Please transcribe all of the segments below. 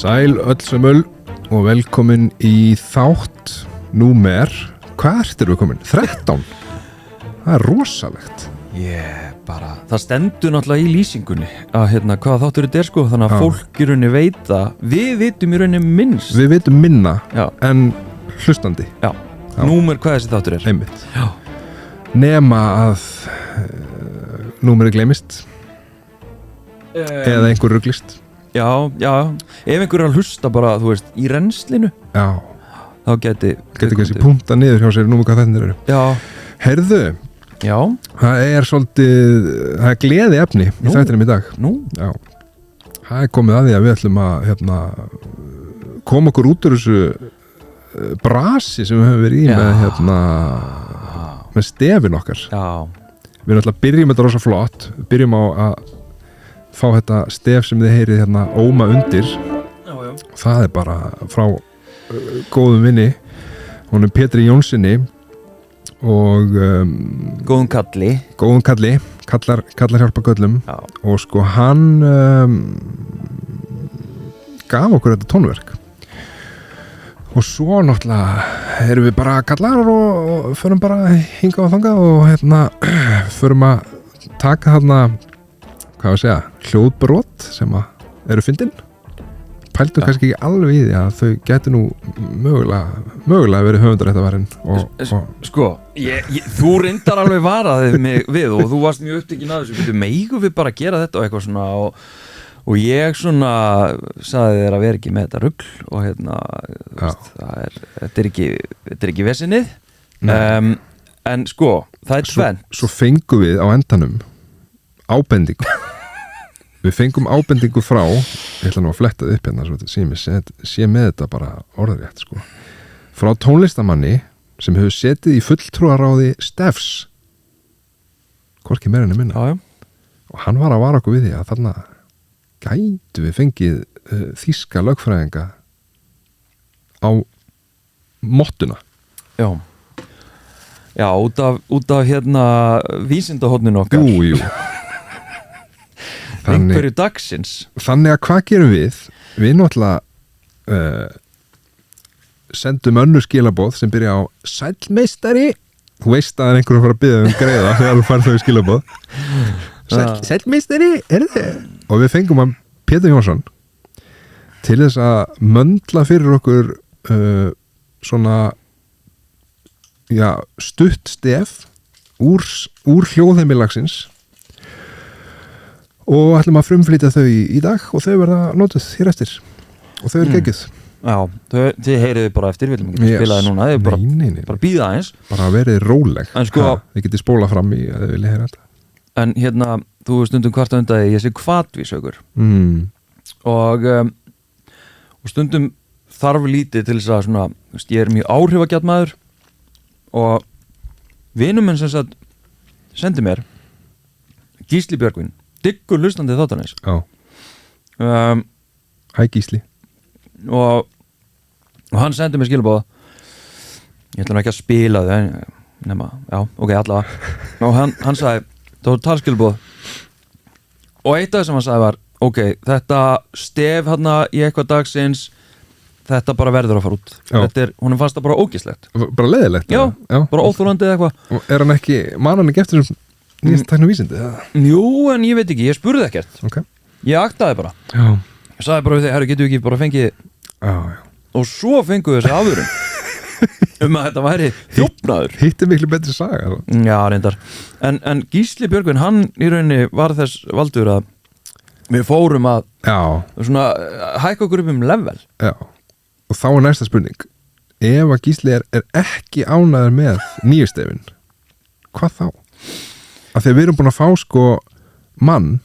Sæl öll sömul og velkomin í þátt númer, hvað erum við komin? 13? Það er rosalegt. Bara, það stendur náttúrulega í lýsingunni að hvað þáttur þetta sko, þannig að fólk í rauninni veit að við vitum í rauninni minnst. Við vitum minna Já. En hlustandi. Já, númer hvað þessi þáttur er. Einmitt. Já. Nema að númeri gleymist eða einhver ruglist. Já, ef einhver er að hlusta bara, þú veist, í rennslinu, Já. þá geti kannski punta niður hjá sér númer hvað þetta eru. Já. Heyrðu, Já. það er gleði efni í þættinum í dag. Nú? Já. Það er komið að því að við ætlum að koma okkur út úr þessu brasi sem við höfum verið í með stefin okkar. Já. Við ætlum að byrjum þetta rosa flott. Byrjum á að fá þetta stef sem þið heyrið óma undir. Já. Það er bara frá góðum vinni. Hún er Pétri Jónssoni og Góðum kalli. kallar hjálpa köllum. Já. Og sko hann gaf okkur þetta tónverk og svo náttúrulega erum við bara kallar og förum bara hinga og þanga og förum að taka hvað að segja, hljóðbrot sem að eru fyndin. Pæltum kannski ekki alveg í því að þau gætu nú mögulega verið höfundaréttavarinn Sko, þú reyndar alveg varaðið mig við og þú varst mjög upptekinn að þessu, megum við bara gera þetta og eitthvað svona og ég svona sagði þér að vera ekki með þetta rugl og veist, þetta er ekki vesinnið. En sko, það er tvennt. Svo fengum við á endanum ábendingu. Við fengum ábendingu frá, ég ætla nú að fletta upp svo sé með þetta bara orðrétt sko. Frá tónlistamanni sem hefur setið í fulltrúaráði Stefs, hvorki meira en minna. Já. Og hann var að vara okkur við því að þarna gætu við fengið þýska lögfræðinga á mottuna. Já, út af vísindahorninu okkar. Jú. Einhverju dagsins. Þannig að hvað gerum við? Við náttúrulega sendum önnur skilaboð sem byrja á Sælmeistari. Þú veist að einhverjum fara að biðja greiða þegar þú fær þau skilaboð. Sælmeistari, þið? Og við fengum að Pétur Jónsson til þess að möndla fyrir okkur svona stutt stef úr hljóðheimilagsins og ætlum að frumflytja þau í dag og þau verða notuð hér eftir og þau eru geggjuð. Já, þið heyriðu bara eftir, við viljum ekki spila það núna, þið bara býða aðeins. Bara verið róleg, sko, þið getið spólað fram í að þið vilja heyra þetta. En þú stundum hvart að undaði, ég sé hvatvísaukur og stundum þarf lítið til þess að svona, ég er mjög áhrifagjart maður og vinur minn sem sagt sendi mér Gísli Björgvin, diggur hlustandi þáttanins. Já. Hæ Gísli. Og hann sendi mér skilaboð, ég ætla nú ekki að spila þau nema, allavega og hann sagði, það var talskilboð og eitt af það sem hann sagði var þetta stef í eitthvað dagsins þetta bara verður að fara út. Hún fannst það bara ógeðslegt. Bara leiðilegt? Já, bara óþolandi eða eitthvað. Og er hann ekki, man hann ekki eftir þessum nýjast tæknu vísindi? Jú, en ég veit ekki, ég spurði ekkert. Ég aktaði bara. Já. Ég sagði bara við þig, getum við ekki bara fengið og svo fenguðu þessi aðvörun að þetta væri þjófnaður. Hitti miklu betri saga. Já, reyndar. En Gísli Björgvin, hann í rauninni var þess valdur að við fórum að svona hækka okkur upp level. Já, og þá er næsta spurning. Ef að Gísli er ekki ánæður með nýjastefin, hvað þá? Af því að við erum búin að fá sko mann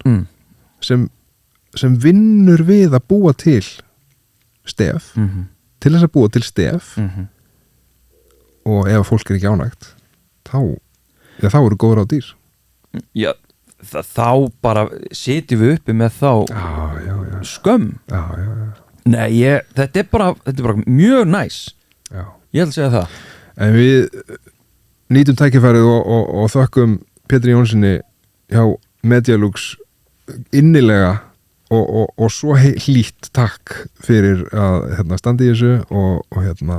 sem vinnur við að búa til stef, til þess að búa til stef og ef fólk er ekki ánægt þá eru góður á dýr. Já, þá bara setjum við uppi með þá skömm. Já. Nei, þetta er bara mjög næs. Já. Ég ætla að segja það. En við nýtum tækifærið og þökkum Pétri Jónssoni hjá Medialux innilega og svo hlýtt takk fyrir að hérna, standa í þessu og hérna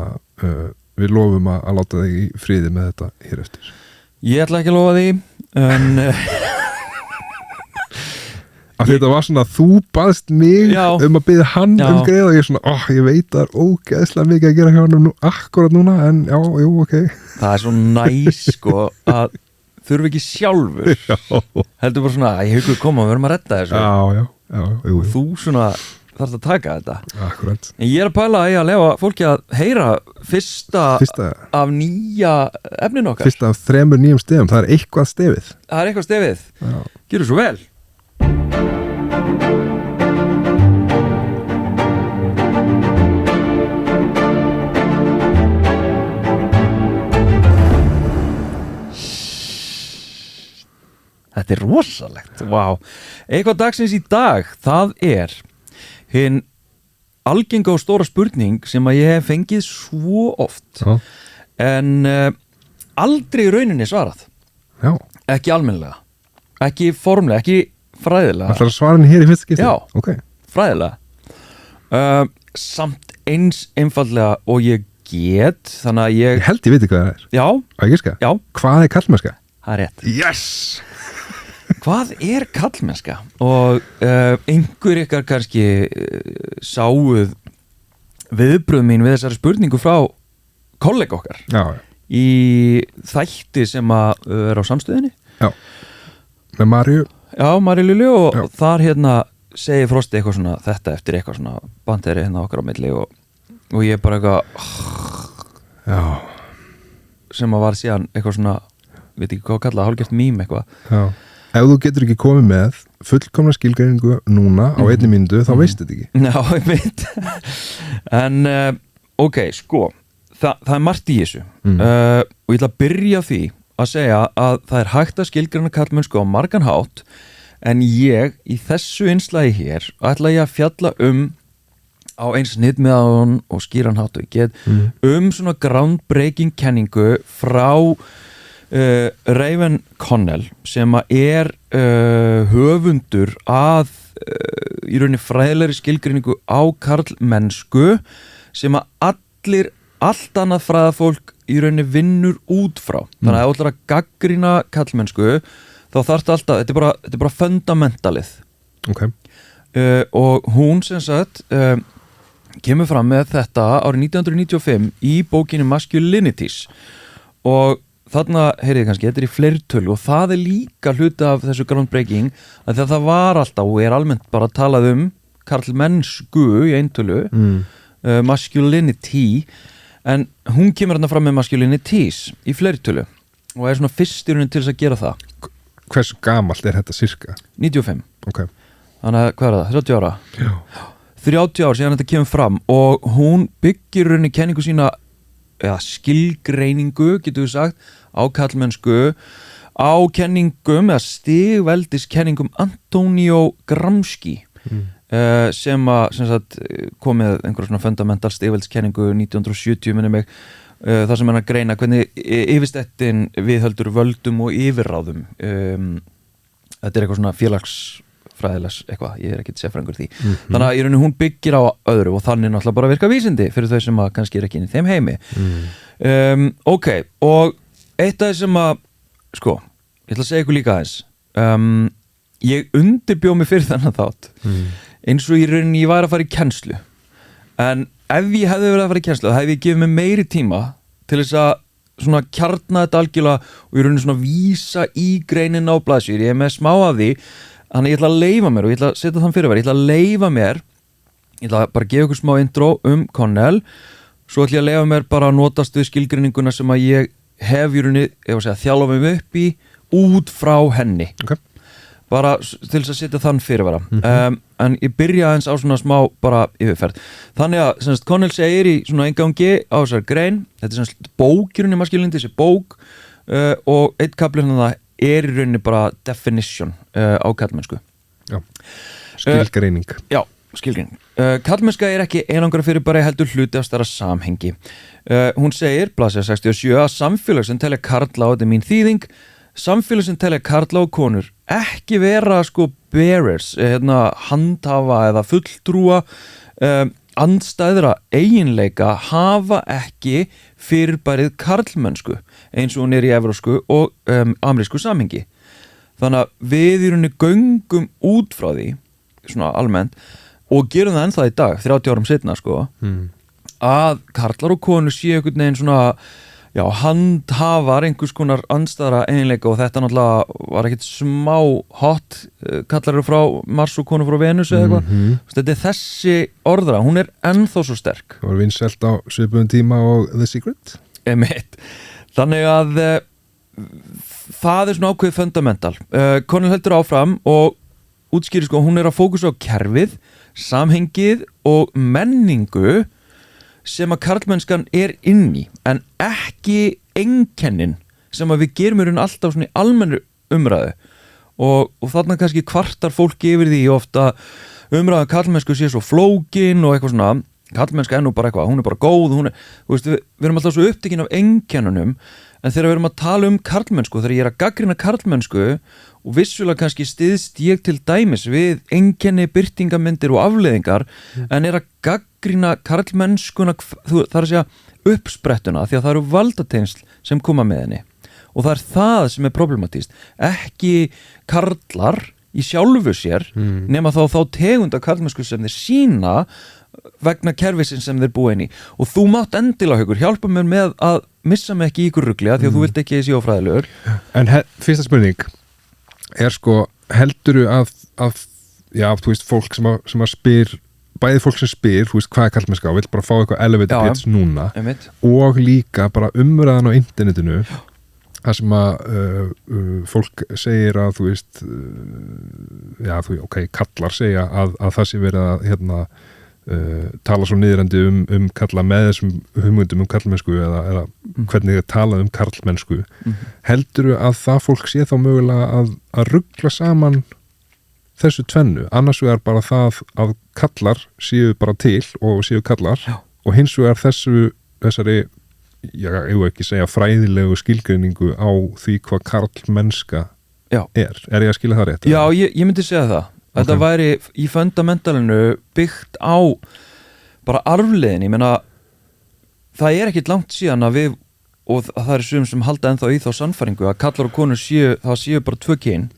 við lofum að láta þig í friði með þetta hér eftir. Ég ætla ekki að lofa því en að þetta var svona, þú baðst mig Já. um að biðja hann Já. greið og ég svona, ég veit það er ógeðslega mikið að gera hjá hann akkurat núna, en já, jú, ok. það er svo næs sko að þurfi ekki sjálfur heldur bara svona, ég hugur koma við erum að redda þessu Já, jú, þú svona þarf að taka þetta akkurat. en ég er að pæla að ég að lefa fólki að heyra fyrsta af nýja efnin okkar Fyrsta af 3 nýjum stefum, það er eitthvað stefið. það er eitthvað stefið, Já. gjörðu svo vel Þetta er rosalegt, vá. Eitthvað dagsins í dag, það er hinn algenga og stóra spurning sem að ég hef fengið svo oft Já. en aldrei í rauninni svarað. Já. Ekki almennilega, ekki formlega, ekki fræðilega. Ætlar að svara henni hér í fyrsta skipti? Já. Ok. Fræðilega. Samt eins einfallega og ég get, þannig að Ég held ég viti hvað það er. Já, Á ég giska? já, Hvað er kallmennska? það er rétt. Yes! Hvað er kallmennska? Og einhver ykkar kannski sáuð viðbröð mín við þessari spurningu frá kollega okkar Já. í þætti sem að er á samstöðinni. Já. Með Maríu. Já, Maríu Lilju og Já. þar hérna segir Frosti eitthvað svona þetta eftir eitthvað svona banderi hérna okkar á milli og ég bara eitthvað Já. sem að var síðan eitthvað svona, veit ekki hvað að kalla, hálfgert mím eitthvað. Já. Ef þú getur ekki komið með fullkomna skilgreiningu núna á 1 mínútu, þá veistu þetta ekki. Já, ég veit en ok, sko það er margt í þessu og ég ætla að byrja á því að segja að það er hægt að skilgreina karlmennsku á margan hátt en ég í þessu innslagi hér ætla ég að fjalla á eins sniðmiðan og skýran hátt og ég get svona groundbreaking kenningu frá Raven Connell sem að er höfundur að í rauninni fræðilegri skilgreiningu á karlmennsku sem að allt annað fræðafólk í rauninni vinnur út frá þannig að ef þú ætlar að gagnrýna karlmennsku þá þarftu alltaf, þetta er bara fundamentalið Ok. og hún sem sagt kemur fram með þetta árið 1995 í bókinni Masculinities og þarna, heyrið kannski, þetta er í fleirtölu og það er líka hluti af þessu groundbreaking að það var alltaf og er almennt bara talað karlmennsku í eintölu masculinity en hún kemur hérna fram með masculinities í fleirtölu og er svona fyrsturinn til þess að gera það Hversu gamalt er þetta sirka? 95 Ok. Þannig að hvað er það? 30 ára? Já. 30 ár síðan þetta kemur fram og hún byggir rauninni kenningu sína eða skilgreiningu, getur við sagt á kallmennsku á kenningum eða stigveldiskenningum Antonio Gramsci sem sagt kom með einhverjum svona fundamental stigveldiskenningu 1970 minni mig þar sem hann að greina hvernig yfirstettin viðhöldur völdum og yfirráðum þetta er eitthvað svona félagsfræðilegs eitthvað, ég er ekki sérfræðingur því þannig að í rauninni hún byggir á öðru og þannig náttúrulega bara virka vísindi fyrir þau sem að kannski er ekki inn í þeim heimi ok, og eitt af þessum að sko, ég ætla að segja ykkur líka aðeins ég undirbjó mig fyrir þennan þátt eins og í rauninni ég var að fara í kennslu en ef ég hefði verið að fara í kennslu þá hefði ég gefið mig meiri tíma til þess að svona kjarna þetta algjörlega og í rauninni svona vísa í greinin á blaðsíður, ég er með smá af því þannig ég ætla að leyfa mér og ég ætla að setja þann fyrirværi, ég ætla að leyfa mér ég ætla að bara gefa ykkur smá intro Connell, svo ætla ég að leyfa mér bara að notast við skilgreininguna sem að ég hef í rauninni, ég var að segja, þjálfa mig upp í út frá henni Ok. bara til þess að setja þann fyrirvara en ég byrja aðeins á svona smá bara yfirferð þannig að semst, Connell segir í svona eingangi á þessar grein þetta er semst bókirunni maskilindi þessi bók og eitt kaflinn það er í rauninni bara definition á kallmennsku Já. Skilgreining. Já, skilgreining kallmennska er ekki einangra fyrir bara heldur hluti af stærra samhengi hún segir, blaðsíða 67 að samfélag sem telja karla og þetta er mín þýðing samfélag sem telja karla og konur ekki vera sko bearers, handhafa eða fulltrúa andstæðra eiginleika hafa ekki fyrirbærið karlmennsku eins og hún í evrósku og amerísku samhengi. Þannig að við í rauninni göngum út frá því svona almennt og gerum það ennþá í dag 30 árum seinna sko að karlar og konur séu einhvern veginn svona handhafar einhvers konar andstæðra eiginleika og þetta náttúrulega var ekkert smá hot, kallar eru frá Mars og konur frá Venus eða eitthvað þetta þessi orðra, hún ennþá svo sterk. Það var vinsælt á svipuðum tíma og The Secret þannig að það svona ákveðið fundamental. Connell heldur áfram og útskýrir sko, hún að fókusa á kerfið, samhengið og menningu sem að karlmennskan inn í en ekki einkennin sem að við gerum alltaf svona í almennu umræðu og þarna kannski kvartar fólki yfir því ofta umræða karlmennsku sé svo flókin og eitthvað svona, karlmennska nú bara eitthvað, hún bara góð, við erum alltaf svo upptekin af einkennunum en þegar við erum að tala karlmennsku, þegar ég að gagnrýna karlmennsku og vissulega kannski styðst ég til dæmis við einkenni, birtingamyndir og afleiðingar en að gagnrýna karlmennskuna, það að segja uppsprettuna, því að það eru valdatengsl sem koma með henni og það það sem problematískt, ekki karlar í sjálfu sér nema þá tegunda karlmennsku sem þeir sína vegna kerfisins sem þeir búa inn í og þú mátt endilega Haukur, hjálpa mér með að missa mig ekki í ykkur rugli því að þú vilt ekki sé ófræðilegur. En fyrsta spurning sko, heldurðu að þú veist, fólk sem að spyr bæði fólk sem spyr, þú veist, hvað karlmennska og vill bara fá eitthvað elevator pitch núna og líka bara umræðan á internetinu það sem að fólk segir að þú veist kallar segja að það sé verið að tala svo niðrandi kalla með þessum hugmyndum karlmennsku eða hvernig þið tala karlmennsku heldurðu að það fólk sé þá mögulega að rugla saman þessu tvennu, annars vegar bara það að kallar séu bara til og séu kallar og hins vegar þessari ég ekki segja fræðilegu skilgreiningu á því hvað karlmennska er ég að skilja það rétt? Já, ég myndi segja það. Þetta væri í fundamentalinu byggt á bara arfleiðin, ég meina það ekkert langt síðan að við og það sum sem halda ennþá í þá sannfæringu að kallar og konur séu bara tvö kyn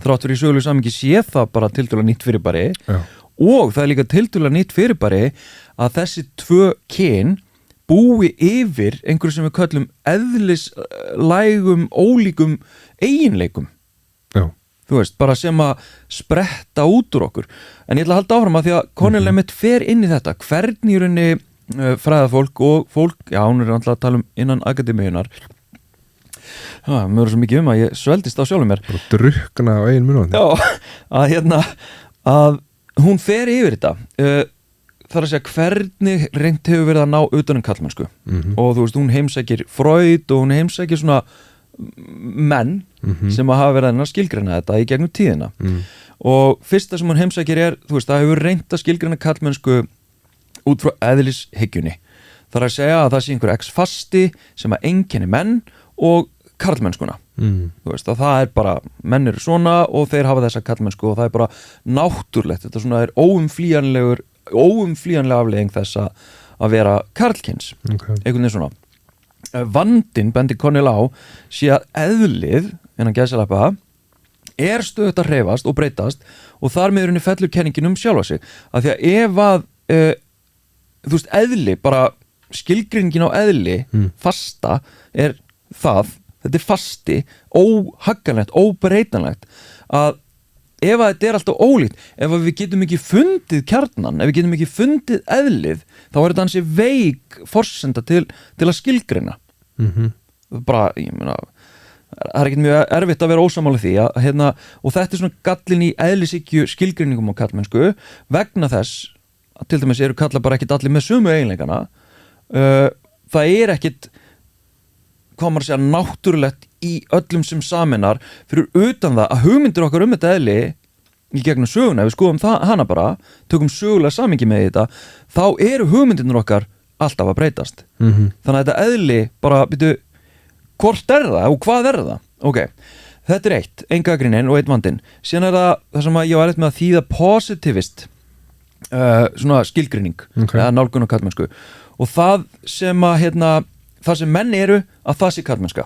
þrátt fyrir í sögulegu samhengi sé það bara tiltölulega nýtt fyrirbæri og það líka tiltölulega nýtt fyrirbæri að þessi tvö kyn búi yfir einhverju sem við köllum eðlislægum ólíkum eiginleikum þú veist, bara sem að spretta út úr okkur en ég ætla að halda áfram að því að Connell einmitt fer inn í þetta hvernig í rauninni fræðafólk og fólk, hún alltaf að tala innan akademíunar mér er svo mikið að ég sveldist á sjálfum mér bara drukkna á 1 mínútu að hún fer yfir þetta þar að segja hvernig reynt hefur verið að ná utan karlmennsku og þú veist, hún heimsækir Freud og hún heimsækir svona menn sem að hafa verið að skilgreina þetta í gegnum tíðina og fyrsta sem hún heimsækir þú veist, það hefur reynt að skilgreina karlmennsku út frá eðlishyggjunni þar að segja að það sé einhver ex-fasti sem að einkenni menn og karlmennskuna þú veist, að það bara, menn eru svona og þeir hafa þessa karlmennsku og það bara náttúrlegt, þetta svona óumflýjanlega afleiðing þess að vera karlkyns einhvern veginn svona vandinn bendir Connell á sé að eðlið innan gæsalappa stöðugt að hreyfast og breytast og þar með henni fellur kenningin sjálfa sig af því að ef að þú veist, eðli, bara skilgreiningin á eðli fasta þetta fasti óhagganlegt, óbreytanlegt að ef að þetta alltaf ólíkt, ef að við getum ekki fundið kjarnan, ef við getum ekki fundið eðlið, þá þetta ansi veik forsenda til að skilgreina bara, ég meina það ekkert mjög erfitt að vera ósammála því og þetta svona gallin í eðlishyggju skilgreiningum á karlmennsku vegna þess að til dæmis eru kallar bara ekkert allir með sömu eiginleikana það ekkert hvað maður segja náttúrulegt í öllum sem saminar fyrir utan það að hugmyndir okkar þetta eðli í gegnum söguna, ef við skoðum hana bara tökum sögulega samingi með þetta þá eru hugmyndirnir okkar alltaf að breytast þannig að þetta eðli bara, hvort það og hvað það? þetta er eitt, ein gagnrýnin og einn vandinn. Síðan er það sem að ég var með að þýða positivist svona skilgreining eða nálgun og karlmennsku og það sem að það sem menn eru að það sé karlmennska.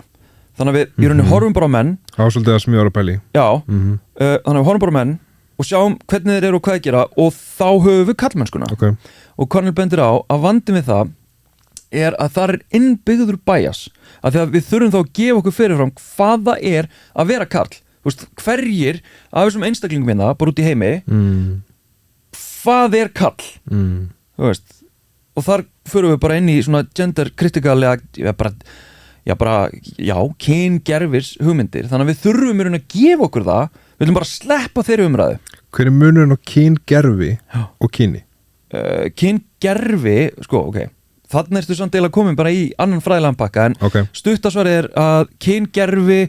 Þannig að við í rauninni horfum bara á menn svolítið að smjóra pæli. Já, þannig að við horfum bara á menn og sjáum hvernig þeir eru og hvað þeir gera og þá höfum við karlmennskuna. Og Cornel bendir á að vandinn við það er að það er innbyggður bias að því að við þurfum þá að gefa okkur fyrirfram hvað það er að vera karl. Þú veist, hverjir af þessum einstaklingum hérna bara út í heimi hvað er karl? Þú veist, og þar förum við bara inn í svona gender critical kyngervis hugmyndir, þannig að við þurfum í raun að gefa okkur það, við viljum bara sleppa þeirri umræðu. Hver er munurinn á kyngervi og kyni? Kyngervi, sko, þannig ertu samt eiginlega komin bara í annan fræðilegan pakka, en stuttasvarið er að kyngervi,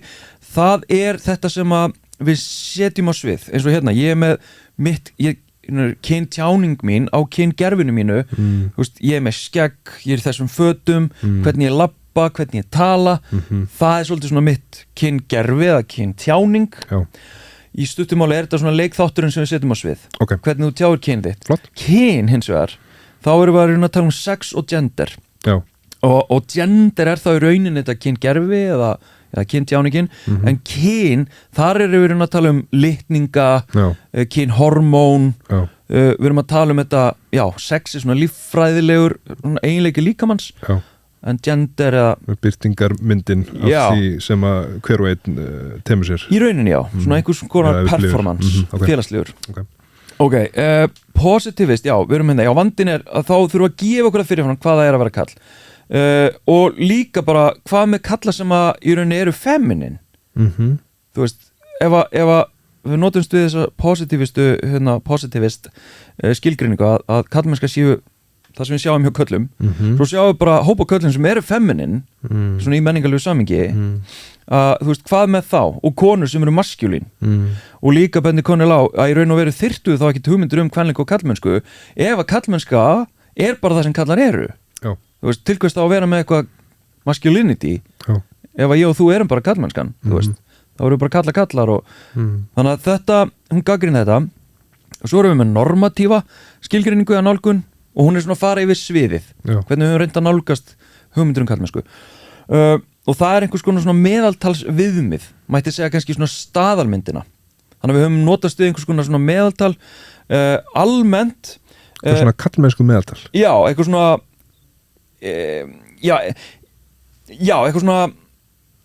það er þetta sem að við setjum á svið, eins og hérna, ég er með kyntjáning mín á kyngerfinu mínu, ég er með skegg, ég er í þessum fötum, hvernig ég labba, hvernig ég tala, það er svolítið svona mitt kyngerfi eða kyntjáning. Í stuttumáli er þetta svona leikþátturinn sem við setjum á svið, hvernig þú tjáir kyn þitt. Kyn hins vegar, þá erum við að tala um sex og gender. Og gender er þá í rauninni þetta kyngerfi eða kyntjáningin, en kyn, þar erum við að tala um litninga, kynhormón, við erum að tala um þetta, sex er svona líffræðilegur eiginleiki líkamanns, en gender eða birtingarmyndin af því sem að hver og einn temur sér. Í rauninni svona einhvers konar performance, félagslegur. Positivist, við erum hérna, vandinn er að þá þurfum að gefa okkur að fyrirfram hvað það er að vera kall. Og líka bara hvað með kalla sem að í rauninni eru feminin. Þú veist, ef að við notumst við þessa positivist skilgreiningu að kallmennska séu það sem við sjáum hjá köllum, svo sjáum við bara hópa köllum sem eru feminin, svona í menningarlegu samhengi, þú veist, hvað með þá, og konur sem eru maskulín, og líka bendir Cornel á að í raun og veru þyrftu þá ekki hugmyndir kvenleik og kallmennsku, ef að kallmennska er bara það sem kallar eru. Þú veist, til hvers þá að vera með eitthvað masculinity, ef að ég og þú erum bara kallmennskan, þú veist, þá erum við bara kallar og þannig að þetta, hún gagnrýnir þetta, og svo erum við með normatífa skilgreiningu eða nálgun, og hún er svona að fara yfir sviðið, hvernig við höfum reynt að nálgast hugmyndir kallmennsku. Og það er einhvers konar svona meðaltals viðmið, mætti segja kannski svona staðalmyndina. Þannig að við höfum notast við einhvers konar svona meðaltal almennt. Eitthvað svona kallmennsku meðaltal. Já, eitthvað svona eitthvað svona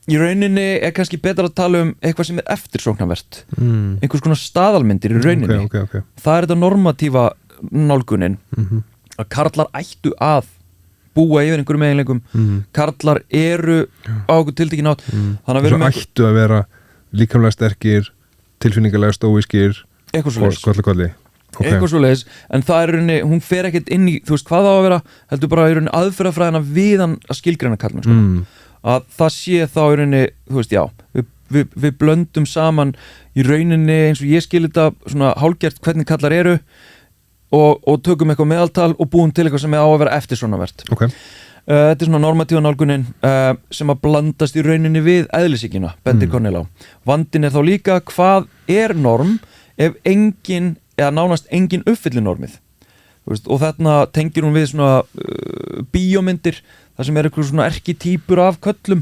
í rauninni er kannski betra að tala um eitthvað sem er eftirsóknarvert. Einhvers konar staðalmyndir í rauninni. Það er þetta normatífa nálgunin að karlar ættu að búa yfir einhverjum eiginleikum, karlar eru á okkur tiltekin átt, þannig að við erum ættu að vera líkamlega sterkir, tilfinningalega stóískir eitthvað svoleiðis, eitthvað svoleiðis, en það er rauninni, hún fer ekkert inn í, þú veist hvað það á að vera, heldur bara í rauninni aðferðafræðina viðan að skilgreina karlmennsku, að það sé þá í rauninni, þú veist, við blöndum saman í rauninni eins og ég skil þetta svona hálfgert hvernig karlar eru og tökum eitthvað meðaltal og búum til eitthvað sem er á að vera eftirsóknarvert. Þetta er svona normatíva nálgunin sem að blandast í rauninni við eðlishyggjuna, bendir Cornel á. Vandinn er þá líka hvað er norm ef engin eða nánast engin uppfyllir normið. Og þarna tengir hún við svona bíómyndir, þar sem er eitthvað svona erkitýpur af köllum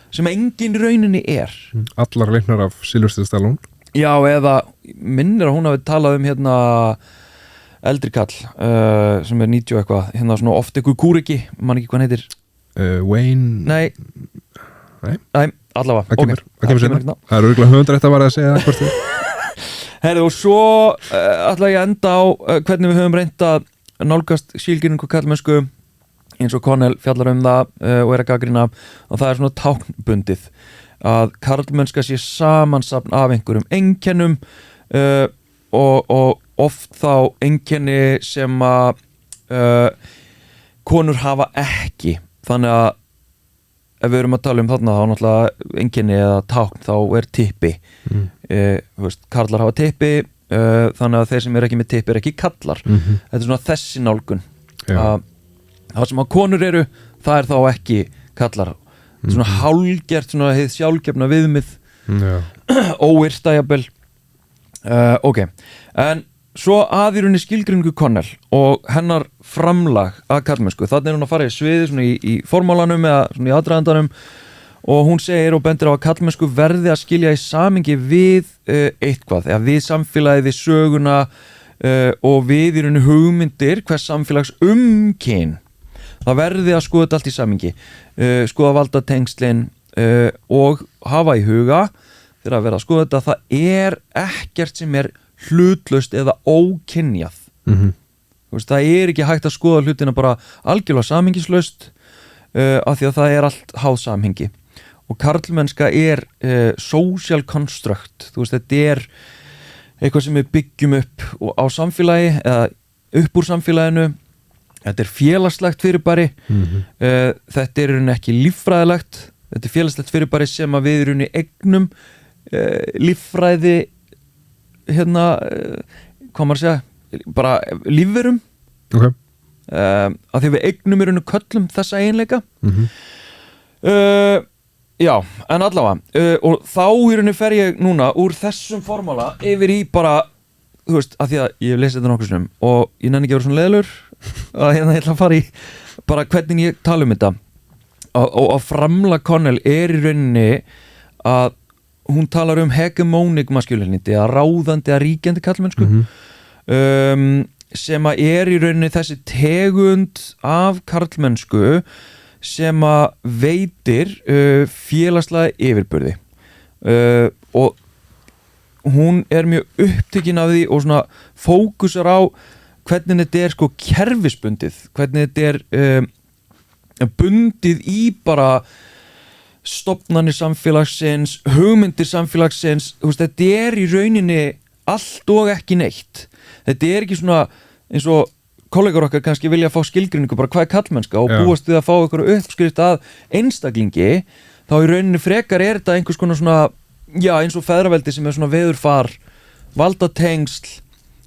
sem engin rauninni er. Allar leiknar af Sylvester Stallone. Já, eða minnir að hún hafi talað um hérna eldri kall sem er 90 eitthvað, hérna svona oft eitthvað kúriki, man ekki hvað hann heitir. Wayne? Nei, allavega. Það kemur seinna. Það er örugglega höfundarétt að vara að segja hvort þið. Herðu, og svo ætla ég að enda á hvernig við höfum reynt að nálgast skilgreiningu kallmennsku eins og Cornel fjallar um það og er að gagnrýna, og það er svona táknbundið að karlmennska sé samansafn af einhverjum einkennum og oft þá einkenni sem að konur hafa ekki, þannig að ef við erum að tala um þarna þá náttúrulega einkenni eða tákn þá er tippi karlar hafa tippi þannig að þeir sem eru ekki með tippi eru ekki kallar þetta er svona þessi nálgun að það sem að konur eru það er þá ekki kallar svona hálgert, svona hið sjálfgefna viðmið óyrta jafnvel ok, en svo að í rauninni skilgreiningu Connell og hennar framlag að karlmennsku, þannig hún að fara í sviði svona í formálanum eða svona í aðdragandanum og hún segir og bendir á að karlmennsku verði að skilja í samingi við eitthvað, eða við samfélagið, við söguna og við í rauninni hugmyndir hvers samfélags kyn. Það verði að skoða þetta allt í samingi, skoða valdatengslin og hafa í huga þegar að vera að skoða þetta, það er ekkert sem er hlutlaust eða ókynjað. Það er ekki hægt að skoða hlutina bara algjörlega samhengislaust af því að það er allt háð samhengi og karlmennska er social construct, þetta er eitthvað sem við byggjum upp á samfélagi eða upp úr samfélaginu, þetta er félagslegt fyrirbæri, þetta er ekki líffræðilegt, þetta er félagslegt fyrirbæri sem að við eignum líffræði hvað maður segja, bara lífverum af því við eignum köllum þessa eiginleika já, en allavega og þá fer ég núna úr þessum formála yfir í bara af því að ég hef lesið þetta nokkuð sinnum og ég nenni ekki að vera svona leiðilegur að ég ætla að fara í bara hvernig ég tala þetta og framlag Connell í rauninni að hún talar hegemonic masculinity, að ráðandi að ríkjandi karlmennsku sem að í rauninni þessi tegund af karlmennsku sem að veitir félagslega yfirburði og hún mjög upptekin af því og svona fókusar á hvernig þetta kerfisbundið, hvernig þetta bundið í bara stofnanir samfélagsins, hugmyndir samfélagsins, þetta í rauninni allt og ekki neitt. Þetta ekki svona eins og kollegar okkar kannski vilja fá skilgreiningu bara hvað karlmennska og búast við að fá einhverju uppskrift að einstaklingi, þá í rauninni frekar þetta einhvers konar svona, já eins og feðraveldi sem svona veðurfar, valdatengsl,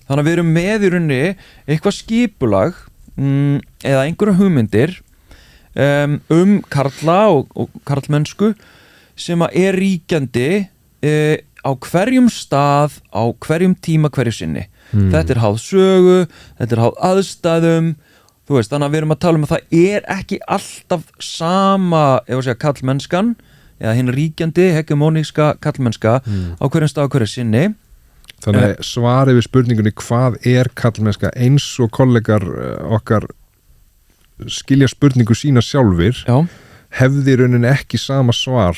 þannig að við erum með í rauninni eitthvað skipulag eða einhverja hugmyndir karla og karlmennsku sem að ríkjandi á hverjum stað, á hverjum tíma hverju sinni. Þetta háð sögu, þetta háð aðstæðum, þannig að við erum að tala að það ekki alltaf sama, karlmennskan eða hinn ríkjandi, hegemoníska karlmennska á hverjum stað, á hverju sinni. Þannig að svarið við spurningunni hvað karlmennska eins og kollegar okkar skilja spurningu sína sjálfir hefði í rauninni ekki sama svar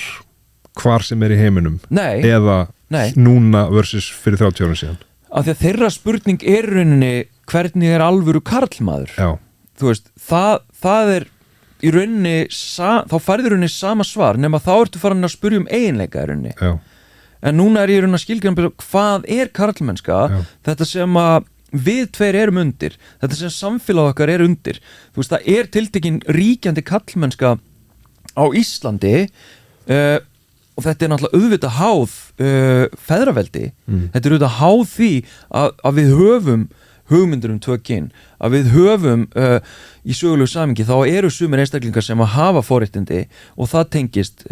hvar sem í heiminum eða núna versus fyrir 30 árum síðan af því að þeirra spurning í rauninni hvernig alvöru karlmaður það í rauninni þá færður í rauninni sama svar nema þá ertu farin að spyrja eiginleika í rauninni en núna ég í rauninni að skilgreina hvað karlmennska þetta sem að við tveir erum undir, þetta sem samfélag okkar undir, það tiltekin ríkjandi karlmennska á Íslandi og þetta náttúrulega auðvitað háð feðraveldi, þetta auðvitað háð því að við höfum hugmyndir tvö kyn, að við höfum í sögulegu samingi, þá sumir einstaklingar sem að hafa forréttindi og það tengist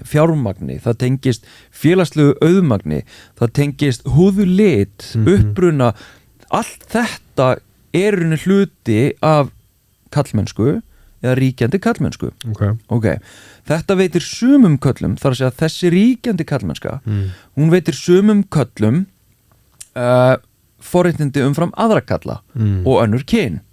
fjármagni, það tengist félagslegu auðmagni, það tengist húðulit, uppruna, allt þetta rauninni hluti af karlmennsku eða ríkjandi karlmennsku. Okay. Þetta veitir sumum köllum, þar að segja þessi ríkjandi karlmennska, hún veitir sumum köllum forréttindi umfram aðra kalla og önnur kyn.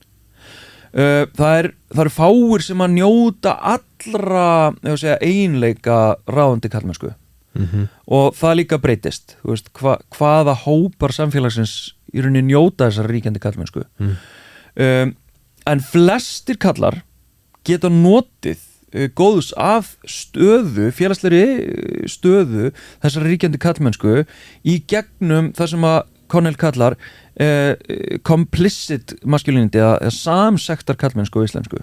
Það eru fáir sem að njóta allra eiginleika ráðandi karlmennsku og það líka breytist. Hvaða hópar samfélagsins í rauninni njóta þessar ríkjandi karlmennsku en flestir kallar geta notið góðs af stöðu, félagslegri stöðu þessar ríkjandi karlmennsku í gegnum það sem að Connell kallar complicit masculinity eða samsektar karlmennsku á íslensku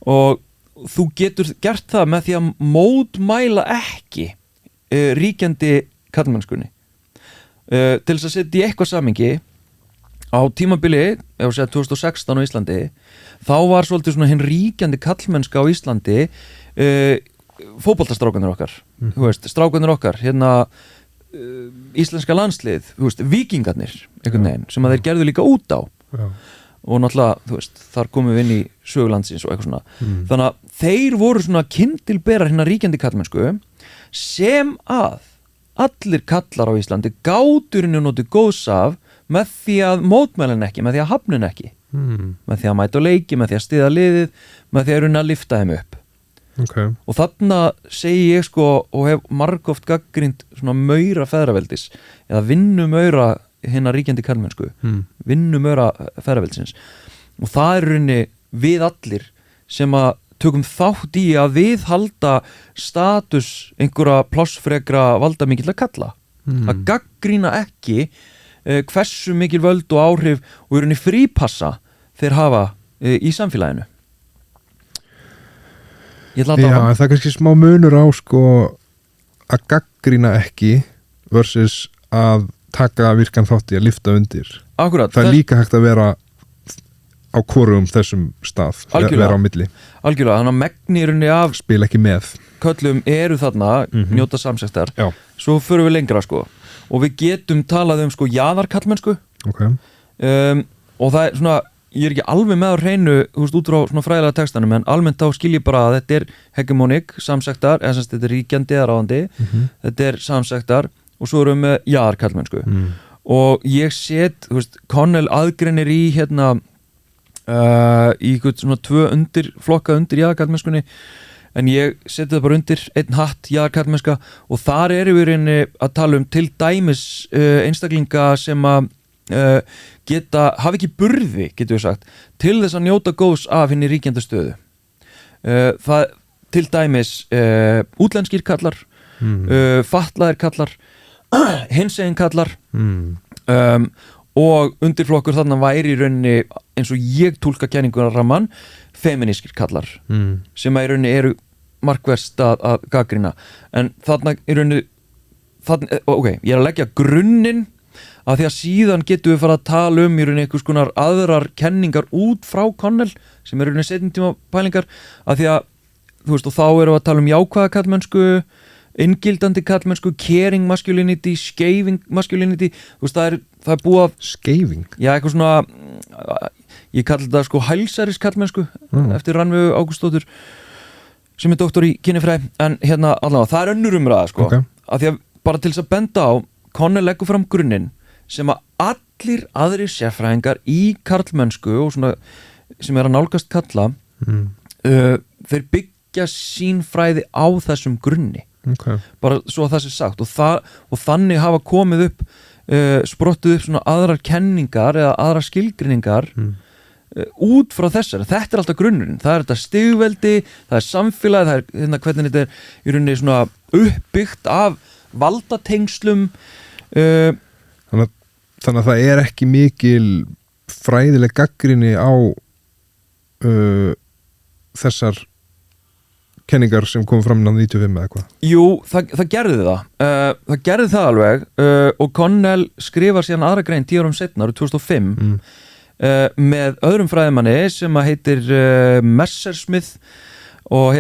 og þú getur gert það með því að mótmæla ekki ríkjandi karlmennskunni til þess að setja í eitthvað samhengi á tímabili, ef við segja 2016 á Íslandi, þá var svolítið svona hinn ríkjandi karlmennska á Íslandi fótboltastrákunir okkar þú veist, strákunir okkar hérna íslenska landslið þú veist, víkingarnir einhvern veginn sem að þeir gerðu líka út á og náttúrulega, þú veist, þar komum við inn í sögulandsins og eitthvað svona þannig að þeir voru svona kyndilberar hérna ríkjandi kallmennsku sem að allir kallar á Íslandi gáturinn og notið góðs af með því að mótmælin ekki, með því að hafnin ekki með því að mæta á leiki, með því að styðja liðið með því að runa að lifta þeim upp og þarna segi ég sko og hef margoft gaggrínt svona maura feðraveldis eða vinnumaura hinna ríkjandi karlmennsku vinnumaura feðraveldisins og það er rauninni við allir sem að tökum þátt í að viðhalda status einhverja plássfrekra valdamikilla kalla að gaggrína ekki hversu mikil völd og áhrif og rauninni frípassa þeir hafa í samfélaginu Já, en það er kannski smá munur á sko að gaggrína ekki versus að taka virkan þátt í að lifta undir Akkurat, það er líka hægt að vera á hvorum þessum stað vera á milli Algjörlega, þannig að megnirunni af spila ekki með köllum eru þarna njóta samsættar svo förum við lengra sko og við getum talað sko jaðarkallmennsku og það er svona ég er ekki alveg með á hreinu út frá svona fræðilega textanum en almennt þá skil ég bara að þetta er hegemónik, samsættar eða sem þetta er ríkjandi eða ráðandi þetta er samsættar og svo erum við með jaðarkallmennsku og ég set, þú veist, Connell aðgreinir í hérna í svona 2 flokka undir jaðarkallmennskunni en ég seti það bara undir einn hatt jaðarkallmennska og þar erum við reyni að tala til dæmis einstaklinga sem að hafa ekki burði, getur við sagt til þess að njóta góðs af henni ríkjandi stöðu það til dæmis útlenskir kallar fatlaðir kallar hinsegin kallar og undirflokkur þarna væri í rauninni eins og ég túlka kenninguna ramman feminískir kallar sem að í rauninni eru markverst að gagnrýna en þarna í rauninni ég er að leggja grunninn að því að síðan getum við fara að tala í rauninni einhvers konar aðrar kenningar út frá Connell sem eru í rauninni seinni tíma pælingar að því að, þú veist, og þá erum við að tala jákvæða kallmennsku, inngildandi kallmennsku, caring masculinity, skeiving masculinity, þú veist, það er búið að skeiving? Já, eitthvað svona, ég kalli þetta sko hælsæris kallmennsku eftir Rannveigu Ágústsdóttur sem er doktor í kynjafræði, en hérna allavega, það er önnur umræða sko, að því að bara til þess að benda á, Connell leggur fram grunninn sem að allir aðrir sérfræðingar í karlmennsku og svona sem er að nálgast kalla þeir byggja sín fræði á þessum grunni bara svo að það sé sagt og þannig hafa komið upp sprottuð upp svona aðrar kenningar eða aðrar skilgreiningar út frá þessari, þetta er alltaf grunnurinn það er þetta stigveldi, það er samfélag það er hérna hvernig þetta er í rauninni svona uppbyggt af valdatengslum Þannig að það er ekki mikil fræðileg gagnrýni á þessar kenningar sem kom fram innan 95 eða eitthvað. Jú, það gerði það gerði það alveg og Connell skrifar síðan aðra grein 10 árum seinna árið 2005 með öðrum fræðimanni sem að heitir Messersmith og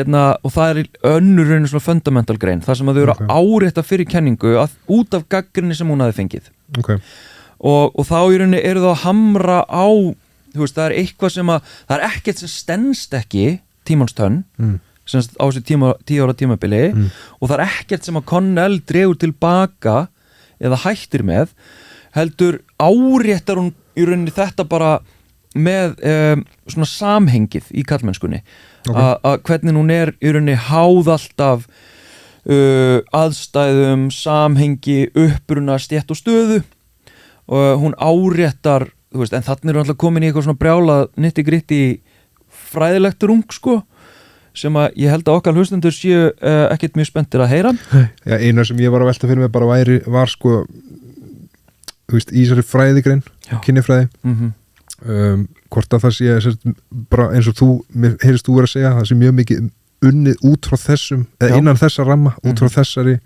það er önnur rauninu svona fundamental grein þar sem að þau eru að árétta fyrir kenningu út af gagnrýni sem hún hafi fengið og þá í rauninni eru það að hamra á þú veist, það er eitthvað sem að það er ekkert sem stenst ekki tímans tönn sem á þessi 10 ára tímabili og það er ekkert sem að Connell dregur tilbaka eða hættir með heldur áréttar hún í rauninni þetta bara með svona samhengið í karlmennskunni að hvernig hún er í rauninni háð alltaf aðstæðum, samhengi, uppruna, stétt og stöðu og hún áréttar, þú veist, en þannig er hún alltaf komin í eitthvað svona brjálað nitti-gritti fræðilegt rung sko sem að ég held að okkar hlustendur séu ekkert mjög spenntir að heyra. Já, einu sem ég var að velta fyrir mig bara var sko þú veist, í þessari fræðigrein, kynjafræði hvort að það sé bara eins og þú, mér heyrist þú verið að segja það sé mjög mikið unnið út frá þessum eða innan þessa ramma, út frá þessari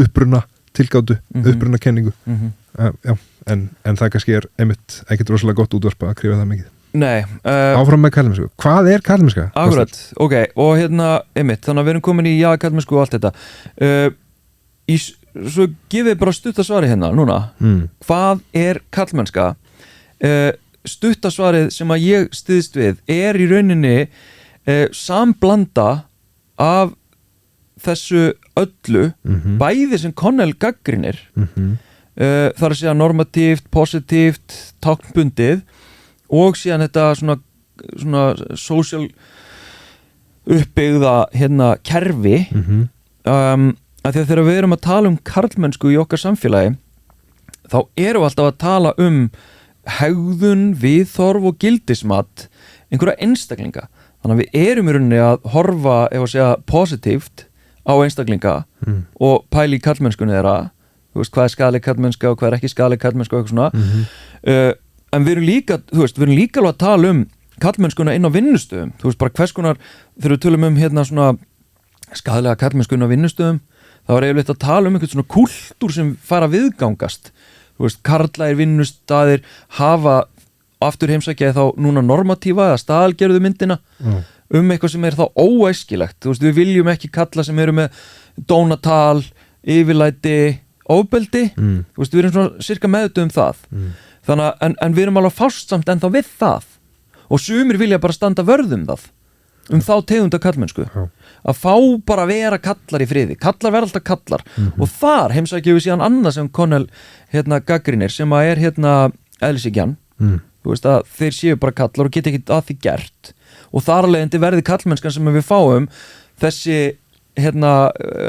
uppruna tilgátu uppruna kenningu já, en það kannski er einmitt ekkert rosalega gott útvarpa að krifa það mikið Nei áfram með kallmennsku, hvað er kallmennska? Akkurat, ok, og einmitt, þannig að við erum komin í kallmennsku og allt þetta svo gefið bara stuttasvari hérna núna hvað er kallmennska stuttasvarið sem að ég styðst við er í rauninni samblanda af þessu öllu bæði sem Connell gagnrýnir þar að segja normatíft, positíft, táknbundið og síðan þetta svona social uppbyggða kerfi að því að þegar við erum að tala um karlmennsku í okkar samfélagi þá erum við alltaf að tala um hegðun, viðhorf og gildismat einhverja einstaklinga þannig að við erum í rauninni að horfa ef að segja positíft á einstaklinga og pæli í karlmennskunni þeirra þú veist hvað er skaðleg karlmennska og hvað er ekki skaðleg karlmennska og eitthvað svona en við erum líka, þú veist, við erum líka alveg að tala um karlmennskuna inn á vinnustöðum þú veist bara hvers konar, þegar við tölum um svona skaðlega karlmennskuna á vinnustöðum þá er eiginlega að tala um einhvern svona kúltúr sem fara að viðgangast þú veist, karlægir vinnustaðir hafa aftur heimsækjaði þá núna normatífa eða staðalgerðu myndina eitthvað sem er þá óæskilegt þú veist, við viljum ekki kalla sem eru með dónatal, yfirlæti ofbeldi, þú veist, við erum svona sirka meðutuð það þannig að, en við erum alveg fást samt ennþá við það og sumir vilja bara standa vörð það þá tegunda karlmennsku að fá bara vera kallar í friði kallar verða alltaf kallar og þar heimsækjum við síðan annað sem Connell gagnrýnir sem að er eðlishyggjan þú veist að þeir séu bara kallar og geta ekki að því gert og þar alveg verði kallmennskan sem við fáum þessi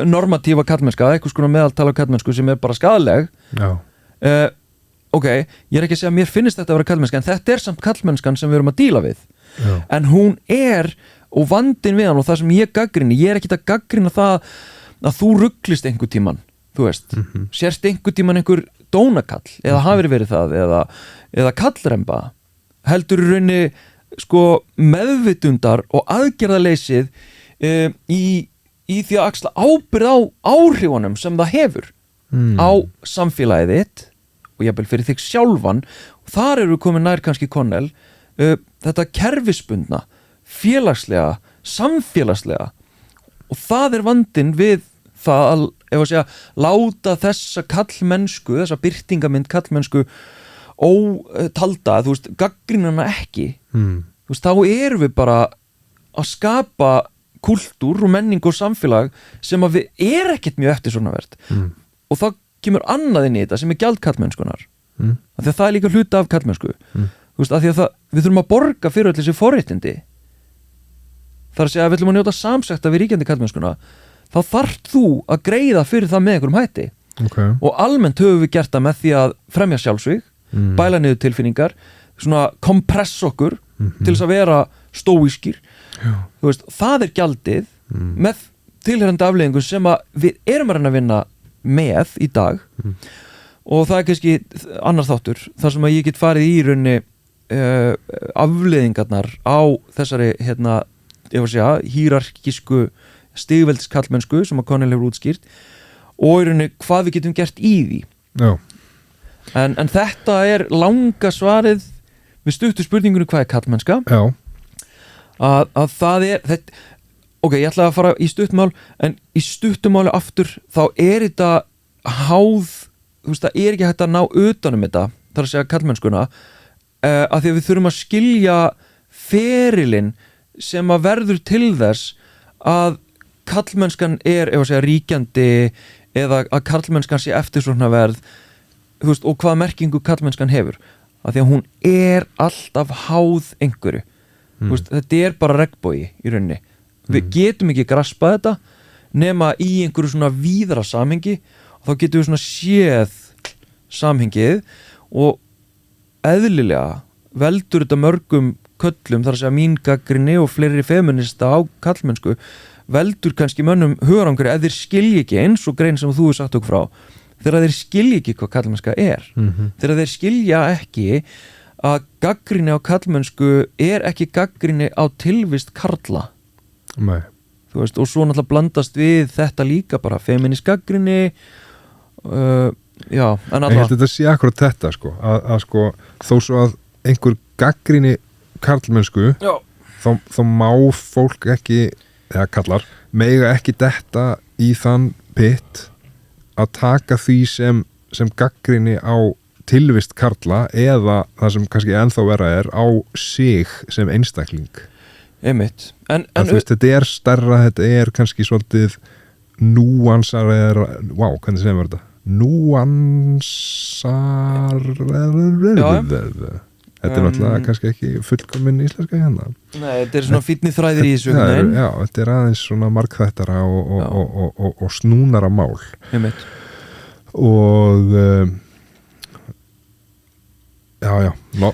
normatífa kallmennska eitthvað skona meðaltala kallmennsku sem er bara skaðleg ok, ég er ekki að segja að mér finnst þetta að vera kallmennska en þetta er samt kallmennskan sem við erum að díla við en hún er og vandinn við hann og það sem ég gagnrýni ég er ekki að gagnrýna það að þú rugglist einhver tíman þú veist, sérst einhver tíman einhver dónakall eða hafir verið það eða kallremba heldur í rauninni sko meðvitundar og aðgerðaleysið í því að axla ábyrgð á áhrifunum sem það hefur á samfélagið þitt og jafnvel fyrir þig sjálfan og þar eru komin nær kannski Connell þetta kerfisbundna félagslega, samfélagslega og það er vandinn við það að, ef að segja, láta þessa kallmennsku, þessa birtingamind kallmennsku ótalda, þú veist, gagnrýnana ekki þú veist, þá erum við bara að skapa kultúr og menning og samfélag sem að við ekkert mjög eftirsóknarvert og þá kemur annað inn í þetta sem er gjald kallmennskunar af því að það er líka hluta af kallmennsku þú veist, af því að við þurfum að borga fyrir öll þessi forréttindi þar að segja að við ætlum að njóta samsetta við ríkjandi kallmennskuna þá þarft þú að greiða fyrir það með einhverjum hætti og almennt höfum við gert það með því að fremja sjálfsvíg bæla niður tilfinningar svona kompress okkur til þess að vera stóískir þú veist, það er gjaldið með tilherrandi afleiðingu sem að við erum að reyna að vinna með í dag og það er kannski annar þáttur þar sem að ég get farið í raunni afleiðingarnar á þessari ég var að segja, hierarkísku stigveldskallmennsku sem að Connell hefur útskýrt og í rauninni hvað við getum gert í því en þetta er langa svarið við stuttu spurningunni hvað er kallmennska að það er þetta, ok, ég ætla að fara í stuttumál en í stuttumáli aftur þá er þetta háð þú veist, það er ekki hægt að ná utanum þetta þar að segja kallmennskuna að því að við þurfum að skilja ferilinn sem að verður til þess að kallmennskan er ef að segja ríkjandi eða að kallmennskan sé eftirsóknarverð þú veist, og hvað merkingu kallmennskan hefur að því að hún er alltaf háð einhverju þú veist, þetta er bara regnbogi í rauninni við getum ekki graspað þetta nema í einhverju svona víðara samhengi og þá getum við svona séð samhengið og eðlilega veldur þetta mörgum köllum þar að segja mín gagnrýni og fleiri feminista á kallmennsku veldur kannski mönnum hugarangur ef þeir skilji ekki eins og grein sem þú hefur sagt okkur frá þegar þeir skilji ekki hvað kallmennska er þegar þeir skilja ekki að gagnrýni á kallmennsku er ekki gagnrýni á tilvist karla þú veist, og svo náttúrulega blandast við þetta líka bara feminist gagnrýni já, en alltaf ég held að þetta sé akkurat þetta sko, að sko, þó svo að einhver gagnrýni karlmennsku Já. þá má fólk ekki eða kallar, mega ekki detta í þann pitt að taka því sem gaggrinni á tilvist karla eða það sem kannski ennþá vera á sig sem einstakling einmitt en þú veist, þetta stærra, þetta kannski svolítið núansar hvernig segum við þetta? Núansar þetta náttúrulega kannski ekki fullkomin íslenska hérna. Nei, þetta svona fínni þræðir í þessu Já, þetta aðeins svona margþættara og snúnara mál einmitt og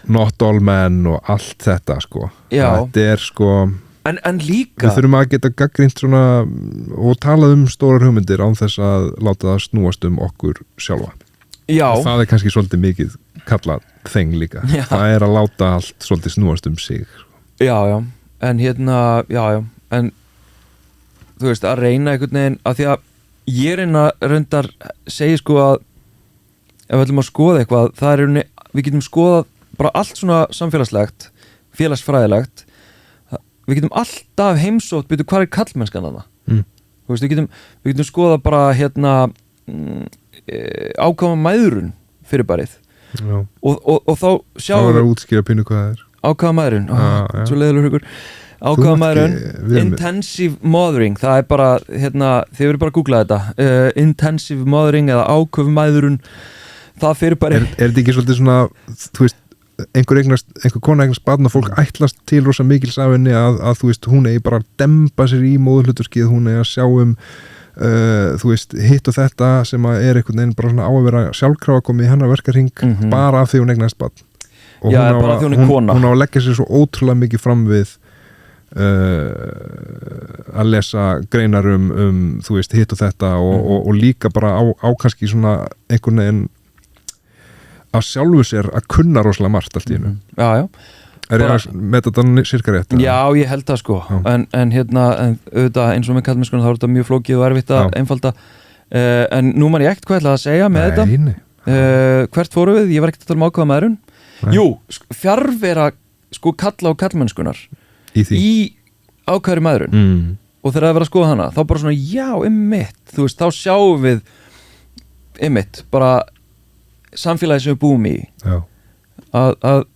not all men og allt þetta sko þetta sko en líka við þurfum að geta gagnrýnt svona og talað stórar hugmyndir án þess að láta það snúast okkur sjálfa og það kannski svolítið mikið kallað þeng líka það að láta allt svolítið snúast sig já, en hérna en þú veist, að reyna einhvern veginn að því að ég reyndar segi sko að ef við ætlum að skoða eitthvað, það við getum skoðað bara allt svona samfélagslegt félagsfræðilegt við getum alltaf heimsótt byrju hvað karlmennskan þarna þú veist, við getum skoðað bara hérna ákvæma mæðrun fyrirbærið og þá sjáum við að útskýra pínu hvað það ákvæma mæðrun svo leiðilegur hugur ákvæma mæðrun, intensive mothering það bara, hérna, þið verður bara að googla þetta intensive mothering eða ákvæma mæðrun það fyrirbæri þetta ekki svolítið svona, þú veist einhver kona eignast barn og fólk ætlast til rosa mikils af henni að þú veist, hún bara að demba sér í móðurhlutverkið, hún að sjá þú veist, hitt og þetta sem einhvern veginn bara svona á að vera sjálfkrafa komið í hennar verkarhing bara af því hún eignast barn og hún á að leggja sér svo ótrúlega mikið fram við að lesa greinar þú veist, hitt og þetta og líka bara á kannski svona einhvern veginn að sjálfu sér að kunna rosalega margt allt í hennu ég að með þetta sirka rétt? Já, ég held það sko en hérna, auðvitað eins og með kallmennskunum þá er þetta mjög flókið og erfitt að einfalda en nú man ég ekkert hvað ætlaði að segja með þetta hvert fóru við, ég var ekkert að tala ákvæða maðurinn jú, fjarvera sko kalla og kallmennskunar í ákvæðri maðurinn og þegar það verið að skoða hana þá bara svona, já, einmitt þú veist, þá sjáum við einmitt, bara samfélagi sem við búum í að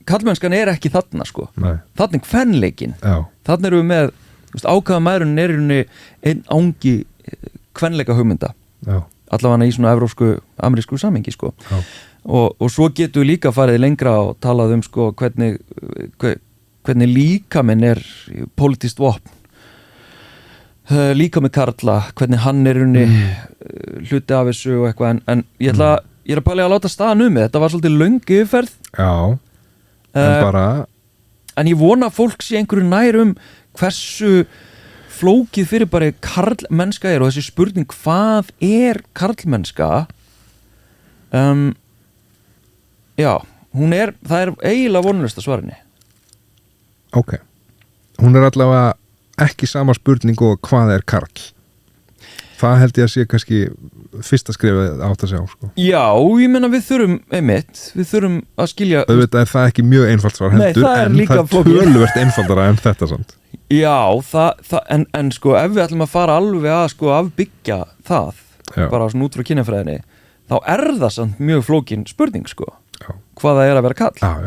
kallmennskan ekki þarna sko þarna kvenleikin þarna erum við með ákvæða maðurinn í rauninni einn ángi kvenleika hugmynda allavega í svona evrópsku-amerísku samhengi sko og svo getum við líka farið lengra og talað sko hvernig líkaminn pólitískt vopn líkaminn karla hvernig hann í rauninni hluti af þessu og eitthvað en ég er að pæla að láta staðan þetta var svolítið löng yfirferð en ég vona að fólk sé einhverju nær hversu flókið fyrir bara karlmennska og þessi spurning hvað karlmennska já, það eiginlega vonlaust að svarinni ok, hún allavega ekki sama spurning og hvað karl það held ég að sé kannski fyrsta skrifið átt að sjá sko. Já, ég menna við þurfum að skilja auðvitað það ekki mjög einfalt svar heldur en það töluvert einfaldara en þetta samt Já, en sko ef við ætlum að fara alveg að sko afbyggja það bara svona út frá kynjafræðinni þá það samt mjög flókin spurning sko hvað það að vera kall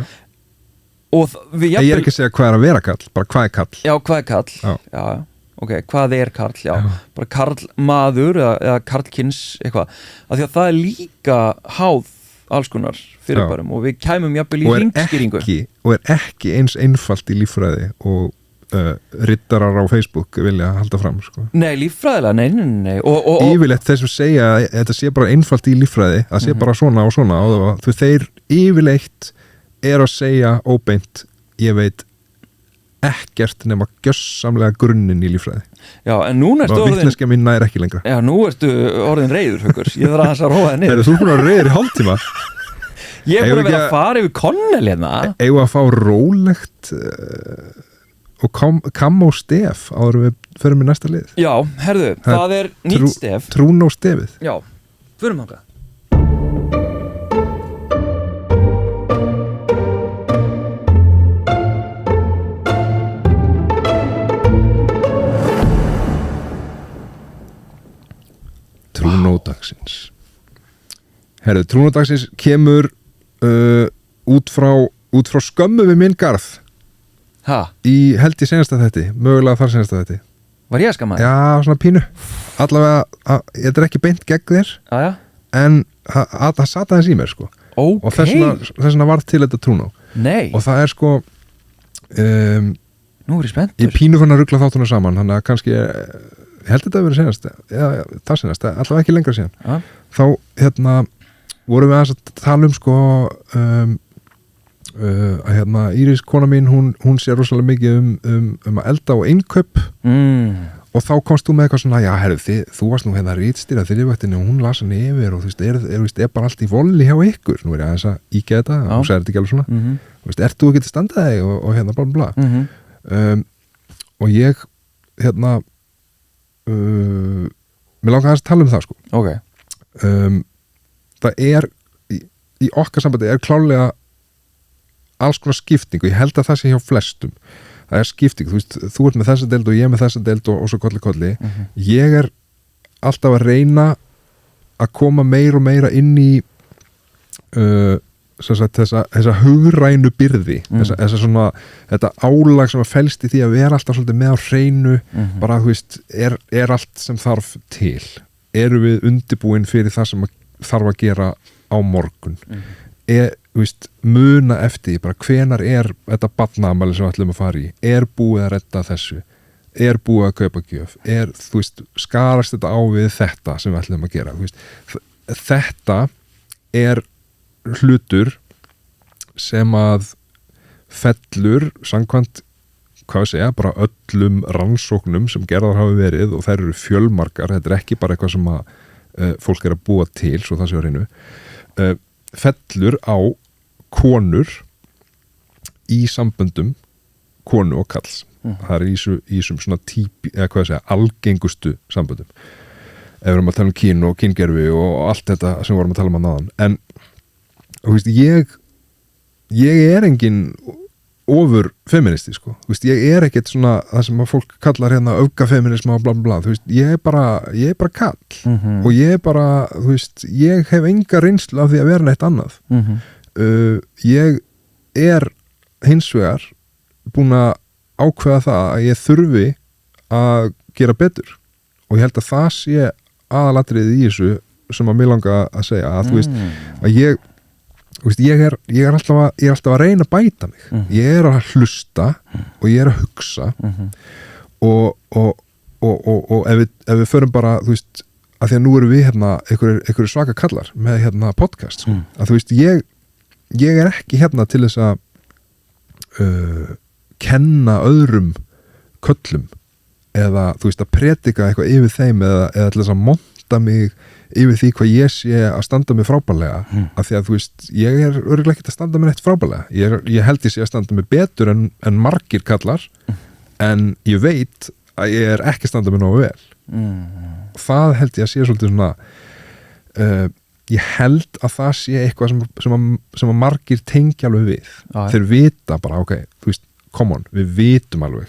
og ég er ekki að segja hvað að vera kall bara hvað kall Já, hvað kall Já ok, hvað karl, bara karlmaður eða karlkins eitthvað, af því að það líka háð alls konar fyrirbærum og við kæmum jafnvel í hringskýringu og ekki eins einfalt í líffræði og rittarar á Facebook vilja halda fram sko. Nei, líffræðilega, nei og yfirleitt þessum segja að þetta sé bara einfalt í líffræði, að sé bara svona og svona og þeir yfirleitt að segja óbeint, ég veit ekkert nema gjörsamlega grunninn í líffræði Já, en núna ertu orðin vitneskja mín nær ekki lengra Já, nú ertu orðin reiður, Haukur Ég þarf að róa það niður Þú búin að reiður í hálftíma Ég búin að vera að fara yfir Connell hérna Eigum að fá rólegt og kam og stef áður við förum í næsta lið Já, herðu, það nýtt stef Trún og stefið Já, förum þangað trúnódagsins. Herðu, trúnódagsins kemur út frá skömmu við minn garð í held í senasta þætti, mögulega þar senasta þætti. Var ég að skamma? Já, svona pínu. Allavega, þetta ekki beint gegn þér, en það sat aðeins í mér, sko. Okay. Og þessna varð til þetta trúnó. Nei. Og það sko nú er ég spenntur. Ég pínu fann að rugla þáttuna saman, þannig að kannski ég held þetta að vera senast, það senast, allavega ekki lengra síðan. Þá, vorum við að tala sko að Íris, kona mín, hún sér rosalega mikið um að elda og innkaup og þá komst þú með eitthvað svona, já, herru, þú varst nú hérna rítstýra þriðjavaktinni og hún las hann yfir og þú veist, er bara allt í volli hjá ykkur, nú er ég aðeins að íkja þetta og segir þetta ekki alveg svona, þú veist, ert þú ekki til standaði og hérna bla bla bla og ég mér langar að tala um það, sko. Ok. Það í okkar sambandi klálega alls konar skipting og ég held að það sé hjá flestum. Það skipting, þú veist, þú ert með þessa deild og ég með þessa deild og svo kolli. Ég alltaf að reyna að koma meira og meira inn í þessa hugrænu byrði, þessa svona, þetta álag sem að felst í því að vera alltaf svolítið með á hreinu, bara, þú veist, er allt sem þarf til. Erum við undirbúin fyrir það sem þarf að gera á morgun? Þú veist, muna eftir því, bara hvenar þetta barnaafmæli sem við ætlum að fara í, búið að redda þessu, búið að kaupa gjöf, þú veist, skarast þetta á við þetta sem við ætlum að gera, þú veist, þetta hlutur sem að fellur samkvæmt, hvað ég segja, bara öllum rannsóknum sem gerðar hafi verið og þær eru fjölmargar, þetta ekki bara eitthvað sem að fólk að búa til, svo það sé á hreinu, fellur á konur í samböndum konu og kalls. Það er í þessum svona típi, eða hvað ég segja, algengustu samböndum. Ef við erum að tala um kyn og kyngerfi og allt þetta sem við vorum að tala um að náðan. En þú veist, ég engin ofur feministi, sko. Þú veist, ég ekkert svona það sem að fólk kallar hérna öfgafeminisma og bla bla bla. Þú veist, ég er bara kall og ég þú veist, ég hef enga reynslu af því að vera neitt annað. Ég hins vegar búin að ákveða það að ég þurfi að gera betur og ég held að það sé aðalatriðið í þessu sem að mig langa að segja að þú veist, að ég er alltaf að reyna að bæta mig. Ég er að hlusta og ég er að hugsa og ef við förum bara, þú veist, að því að nú erum við hérna einhverju svaka kallar með hérna podcast, sko. Að þú veist, ég er ekki hérna til þess að kenna öðrum köllum eða, þú veist, að predika eitthvað yfir þeim eða til þess að monta mig yfir því hvað ég sé að standa mig frábærlega af því að, þú veist, ég er örugglega ekki að standa mig neitt frábærlega. Ég held ég sé að standa mig betur en margir kallar en ég veit að ég er ekki að standa mig nógu vel. Það held ég að sé svolítið svona ég held að það sé eitthvað sem að margir tengja alveg við. Þeir vita bara, ok, þú veist, come on, við vitum alveg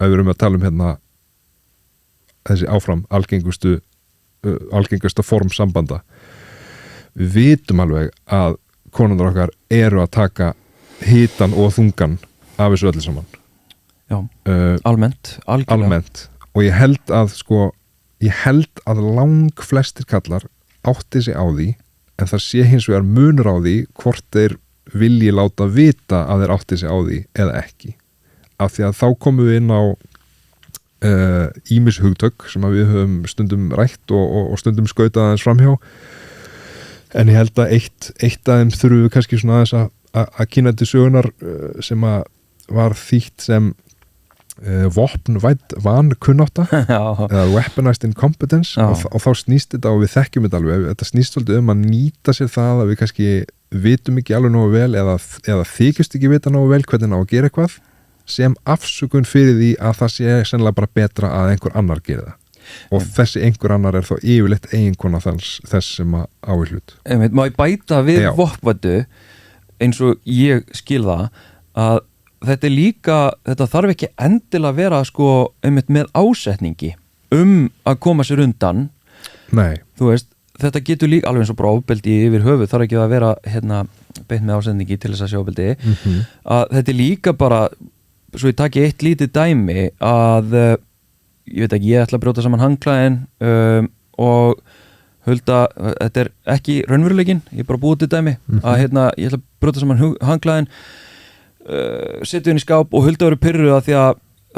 að við erum að tala um hérna þessi áfram algengasta form sambanda. Við vitum alveg að konundar okkar eru að taka hitan og þungan af þessu öllu saman. Já, almennt, algjörlega. Almennt. Og ég held að lang flestir kallar átti sig á því, en það sé hins vegar munur á því hvort þeir vilji láta vita að þeir átti sig á því eða ekki. Af því að þá komum við inn á ýmis hugtök sem að við höfum stundum rætt og stundum skautað aðeins framhjá, en ég held að eitt af þeim þurfum við kannski svona aðeins að kynna til sögunar sem að var þýtt sem vopnvædd vankunnátta eða weaponized incompetence og þá snýst þetta, og við þekkjum þetta alveg, þetta snýst svolítið um að nýta sér það að við kannski vitum ekki alveg nógu vel eða þykjumst ekki vita nógu vel hvernig ná að gera eitthvað sem afsökun fyrir því að það sé sennilega bara betra að einhver annar gera það og þessi einhver annar er þá yfirleitt eiginkona þess sem að á í hlut. Má ég bæta við vopnvæddu eins og ég skil það að þetta líka, þetta þarf ekki endilega að vera sko einmitt með ásetningi að koma sér undan. Nei. Þú veist, þetta getur líka alveg eins og bara ofbeldi yfir höfuð, þarf ekki að vera beint með ásendingi til þess að sjá ofbeldi að þetta er líka bara svo ég taki eitt lítið dæmi að ég veit ekki, ég ætla að brjóta saman hangklæðin og Hulda, þetta er ekki raunveruleikinn, ég er bara búið til dæmi að ég ætla að brjóta saman hangklæðin setja henni í skáp og Hulda verið pirruð að því að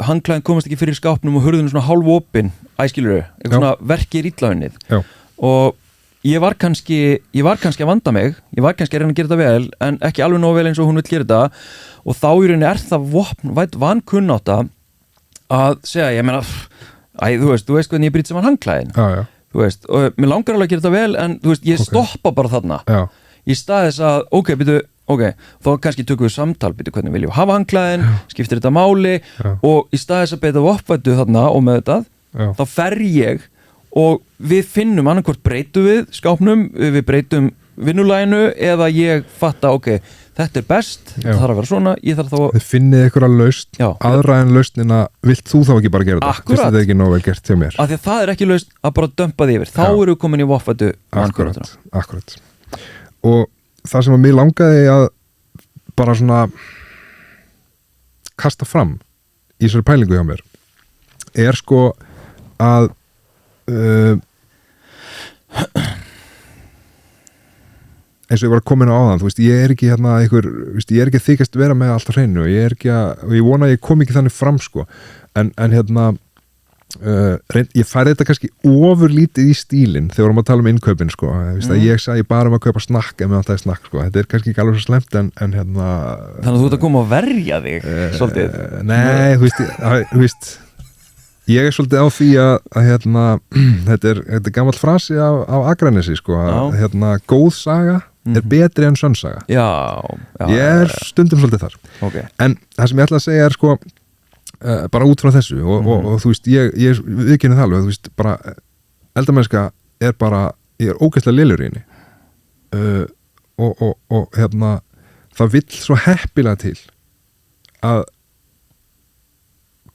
hangklæðin komast ekki fyrir skápnum og hurðinu svona hálf opin æskilur, eitthvað svona verkir illa unnið og ég var kannski að vanda mig, ég var kannski að reyna að gera þetta vel en ekki alveg nógu vel eins og hún vil gera þetta og þá í rauninni er það vankunnátta að segja, ég meina þú veist hvernig ég brýt saman hangklæðin þú veist, og mér langar alveg að gera þetta vel en þú veist, ég stoppa bara þarna í stað þess að, þá kannski tökum við samtal, hvernig viljum við hafa hangklæðin skiptir þetta máli og í stað þess að beita vopnvættu þarna og með þetta þá fer ég og við finnum annarkvort breytum við skápnum, við breytum vinnulæginu eða ég fatta, þetta er best, það þarf að vera svona ég þarf þá Þið finnið ykkur að lausn, aðra en lausnina vilt þú þá ekki bara gera þetta? Fyrst þetta er ekki nóg vel gert hjá mér af því að það er ekki lausn að bara dömpa því yfir þá eru við komin í vopnvættu Akkurat og það sem að mér langaði að bara svona kasta fram í þessari pælingu hjá mér er sko að eins og ég var að koma inn á áðan, þú veist, ég er ekki ég er ekki þykast vera með allt á hreinu og ég vona að ég kom ekki þannig fram sko, en ég færi þetta kannski ofurlítið í stílinn þegar vorum að tala um innkaupin sko, að ég sagði bara að kaupa snakk en meðan það er snakk sko, þetta er kannski ekki alveg svo slemt en Þannig að þú ert að koma að verja þig svolítið? Nei, þú veist ég er svolítið á því að þetta er gamall frasi á Akranesi sko, að góð saga er betri en sönn saga ég er stundum svolítið þar en það sem ég ætla að segja er sko bara út frá þessu og þú veist, ég viðkynni það alveg, þú veist, bara eldamennska er bara, ég er ógeðslega lélur í henni og það vill svo heppilega til að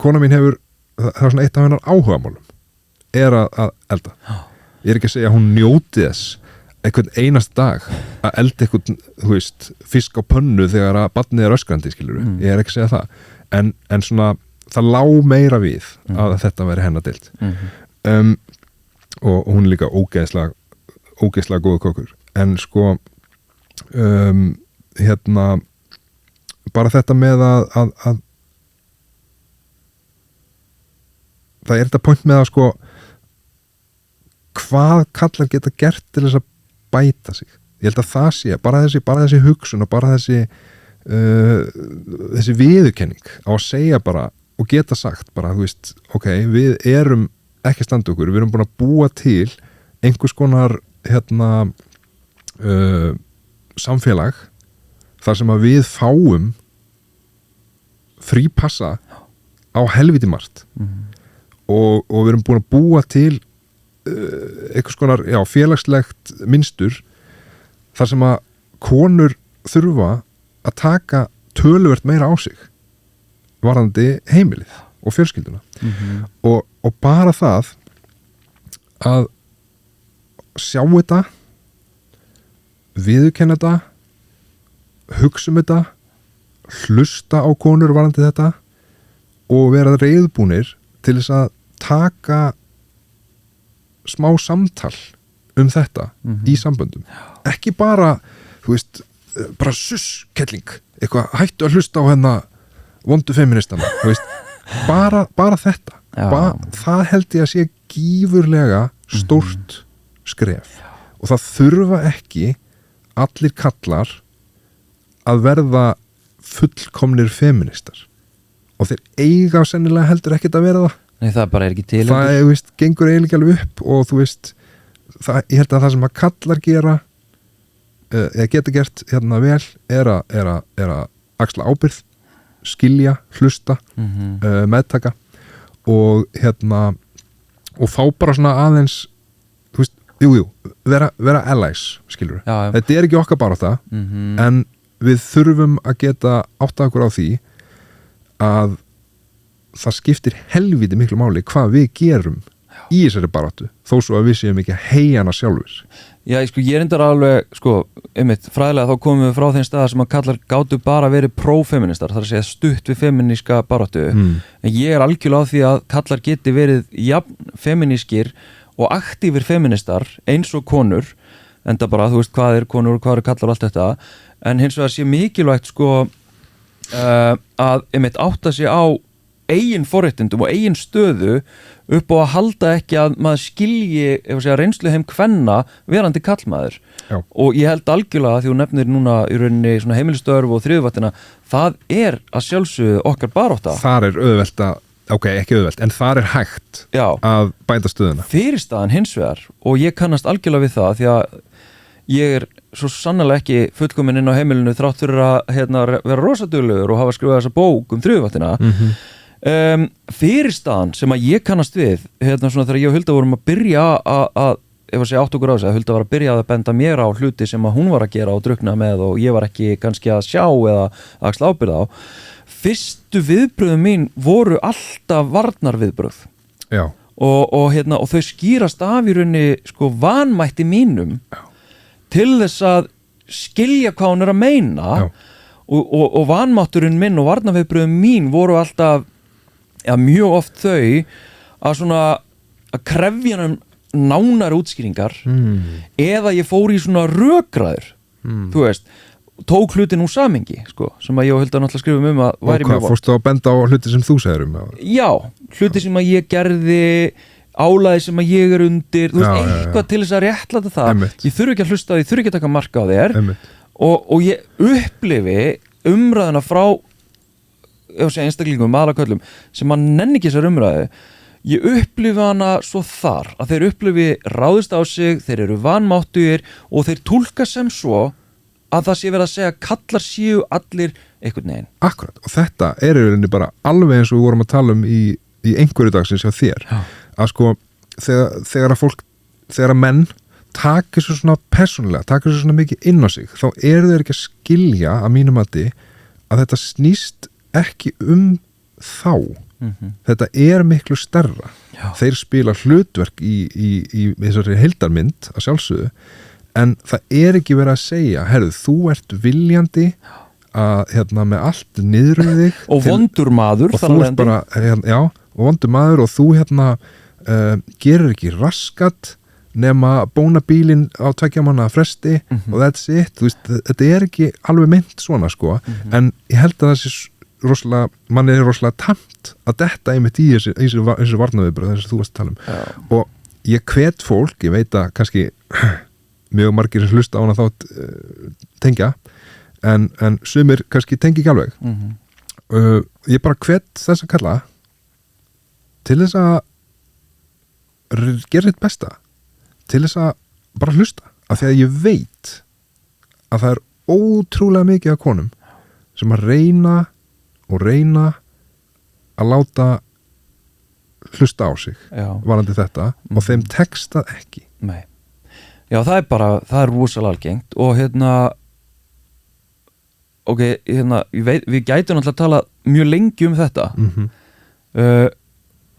kona mín hefur það er svona eitt af hennar áhugamálum er að elda ég er ekki að segja að hún njóti þess einhvern einast dag að elda einhvern, þú veist, fisk á pönnu þegar að barnið er öskrandi, skilur ég er ekki að segja það en svona, það lá meira við að þetta væri hennar deild og hún er líka ógeðslega góð kokkur en sko bara þetta með að það er þetta point með að sko hvað kallar geta gert til þess að bæta sig ég held að það sé, bara þessi hugsun og bara þessi viðurkenning á að segja bara og geta sagt bara, þú veist, við erum ekki standa okkur, við erum búin að búa til einhvers konar samfélag þar sem að við fáum frípassa á helviti margt og við erum búin að búa til einhvers konar félagslegt mynstur þar sem að konur þurfa að taka töluvert meira á sig varðandi heimilið og fjölskylduna og bara það að sjá þetta viðurkenna þetta hugsa þetta hlusta á konur varðandi þetta og vera reiðbúnir til þess að taka smá samtal um þetta í samböndum ekki bara, þú veist bara kelling, eitthvað hættu að hlusta á vondu feministana, þú veist bara þetta það held ég að sé gífurlega stórt skref og það þurfa ekki allir kallar að verða fullkomnir feministar og þeir eiga sennilega heldur ekkert að vera það. Nei, það bara er ekki til. Það, þú veist, gengur eiginlega alveg upp og þú veist, ég held að það sem að kallar gera eða geta gert vel er að axla ábyrgð, skilja, hlusta, meðtaka og og fá bara svona aðeins, þú veist, vera allies, skilur við. Þetta er ekki okkar bara þetta, en við þurfum að geta átta okkur á því að það skiptir helviti miklu máli hvað við gerum í þessari baráttu þó svo að við séum ekki að heyja hana sjálfur. Já, sko, ég reyndar alveg, sko, einmitt, fræðilega þá komum við frá þeim stað sem að kallar gátu bara verið prófeministar, þar að segja stutt við feminíska baráttu, en ég er algjörlega á því að kallar geti verið jafn feminískir og aktífir feministar eins og konur, enda bara, þú veist, hvað er konur og hvað er kallar og allt þetta, en hins vegar sé mikilvægt, sko, að einmitt átta sig á eigin forréttindum og eigin stöðu upp á að halda ekki að maður skilji reynslu heim kvenna verandi kallmaður. Já. Og ég held algjörlega að því þú nefnir núna í rauninni svona heimilistörf og þriðuvaktina, það er að sjálfsögðu okkar barátta. Þar er auðvelt að, ok, ekki auðvelt, en þar er hægt að bæta stöðuna. Fyrirstaðan hins vegar, og ég kannast algjörlega við það því að ég er svo sannlega ekki fullkomin inn á heimilinu þrátt fyrir að vera rosaduglegur og hafa skrifað þessa bók þriðuvaktina. Fyrirstaðan sem að ég kannast við svona þegar ég og Hulda vorum að byrja að ef að segja átt okkur á þessu, að Hulda var að byrja að benda mér á hluti sem að hún var að gera og drukna með og ég var ekki kannski að sjá eða að axla ábyrgð á. Fyrstu viðbröðum mín voru alltaf varnarviðbröð. Já. Og þau skýrast af í rauninni sko vanmætti mínum. Já. Til þess að skilja hvað hún er að meina. Og vanmátturinn minn og varnarviðbröðum mín voru alltaf mjög oft þau að svona að krefja hann nánari útskýringar eða ég fór í svona rökræður þú veist, tók hlutin úr samhengi sko, sem að ég og Hulda náttúrulega skrifum að væri mjög fórstu að benda á hluti sem þú segir Já, hluti sem að ég gerði álæði sem að ég er undir þú veist, eitthvað til þess að réttlæta það Einmitt. Ég þurfi ekki að hlusta á því, ég þurfi ekki að taka marka á þér og ég upplifi umræðuna frá einstaklingum, aðalaköllum sem að nenni ekki þessar umræðu ég upplifi hana svo þar að þeir upplifi ráðist á sig þeir eru vanmáttugir og þeir túlka sem svo að það sé verið að segja kallar séu allir einhvern veginn. Akkurat, og þetta er í rauninni bara alveg eins og við vorum að tala um í einhverju dagsins hjá þér að sko, þegar að menn takir svo svona persónulega, takir svo svona mikið inn á sig, þá eru þeir ekki að skilja að mínum mati að þetta snýst ekki þá þetta er miklu stærra þeir spila hlutverk í þessari heildarmynd að sjálfsögðu en það er ekki verið að segja herðu, þú ert viljandi að með allt niður um þig og vondur maður og þú ert bara, og vondur maður og þú gerir ekki raskat nema bóna bílinn á 2 mánaða fresti og that's it, þú veist, þetta er ekki alveg mynd svona sko, en ég held að það sé rosalega, mann er rosalega tamt að detta einmitt í þessu varnarviðbröð þess að þú varst að tala um og ég hvet fólk, ég veit að kannski mjög margir sem hlusta á hana þátt tengja en sumir kannski tengi ekki alveg ég bara hvet þess að kalla til þess að gera þitt besta til þess að bara hlusta af því að ég veit að það er ótrúlega mikið af konum sem að reyna að láta hlusta á sig varandi þetta og þeim tekst það ekki. Nei. Já, það er rosalega algengt og við gætum náttúrulega að tala mjög lengi um þetta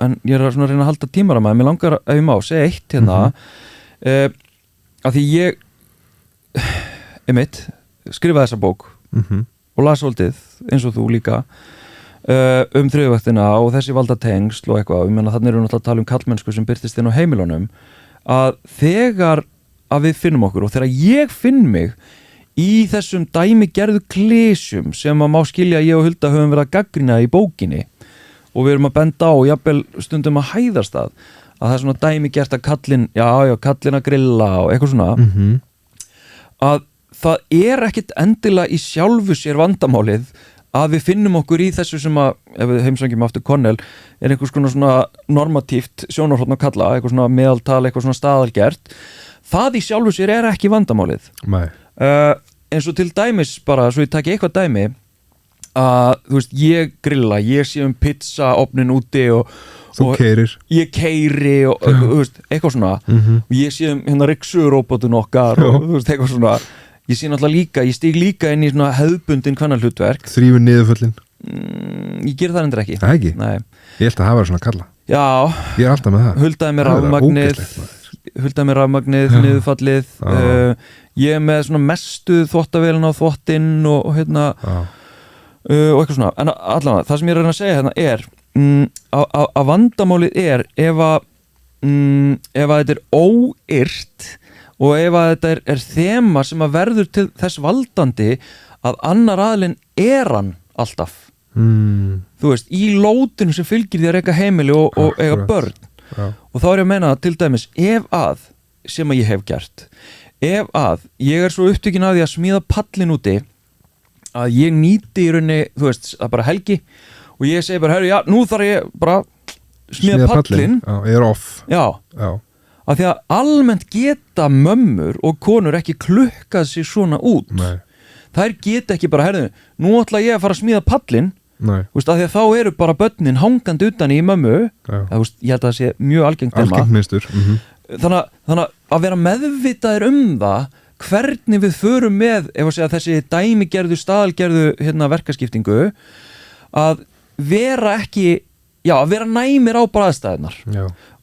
en ég er svona að reyna að halda tímar að maður, mér langar ef ég má segja eitt að því ég einmitt skrifaði þessa bók og las svolítið eins og þú líka þriðjuvaktina og þessi valdatengsl og eitthvað, ég menna þannig erum við náttúrulega að tala um kallmennsku sem birtist inn á heimilunum að þegar að við finnum okkur og þegar ég finn mig í þessum dæmigerðu klísjum sem að má skilja að ég og Hulda höfum verið að gagnrýna í bókinni og við erum að benda á jafnvel stundum að hæðast að það er svona dæmigert að kallinn að grilla og eitthvað svona að það er ekkit endilega í sjálfu sér vandamálið að við finnum okkur í þessu sem að, ef við heimsöngjum aftur Connell, er einhvers konar svona normatíft sjónarhorn að kalla, eitthvað svona meðaltal, eitthvað svona staðalgert. Það í sjálfu sér er ekki vandamálið. Eins og til dæmis bara, svo ég taki eitthvað dæmi, að þú veist, ég grilla, ég sé pizzaofnin úti og þú keyrir. Ég keyri og þú veist, eitthvað svona, og ég sé ryksuróbotun okkar og þú veist, eitthvað svona. Ég sé náttúrulega líka, ég stíg líka inn í svona hefðbundin kvennalhlutverk. Þrífur niðurföllin. Ég ger það endur ekki. Það ekki? Nei. Ég held að það var svona kalla. Já, Ég er alltaf með það. huldaði mér Það er rafmagnið ógeðslegt, maður. huldaði mér rafmagnið, niðurfallið ég er með svona mestu þvottavélina á þvottinn og hérna Já. og eitthvað svona, en allavega það sem ég er að reyna að segja hérna er að vandamálið er ef að þetta er óyrt og ef að þetta er þema sem að verður til þess valdandi að annar aðilinn er hann alltaf þú veist, í lótinu sem fylgir því að reka heimili og eiga börn og þá er ég að meina til dæmis ef að, sem að ég hef gert ef að ég er svo upptökin af því að smíða pallin úti að ég nýti í rauninni, þú veist, að bara helgi og ég segi bara, herru, já, nú þarf ég bara smíða pallin Já, ég er off. Já, af því að almennt geta mömmur og konur ekki klukkað sig svona út Nei. þær geta ekki bara, herru, nú ætla ég að fara að smíða pallin Nei. Þú veist, af því að þá eru bara börnin hangandi utan í mömmu það, veist, ég held að það sé mjög algengt Algengt mynstur. þannig að vera meðvitaðir það hvernig við förum með ef að segja þessi dæmigerðu staðalgerðu verkaskiptingu að vera ekki að vera næmir á bara aðstæðunar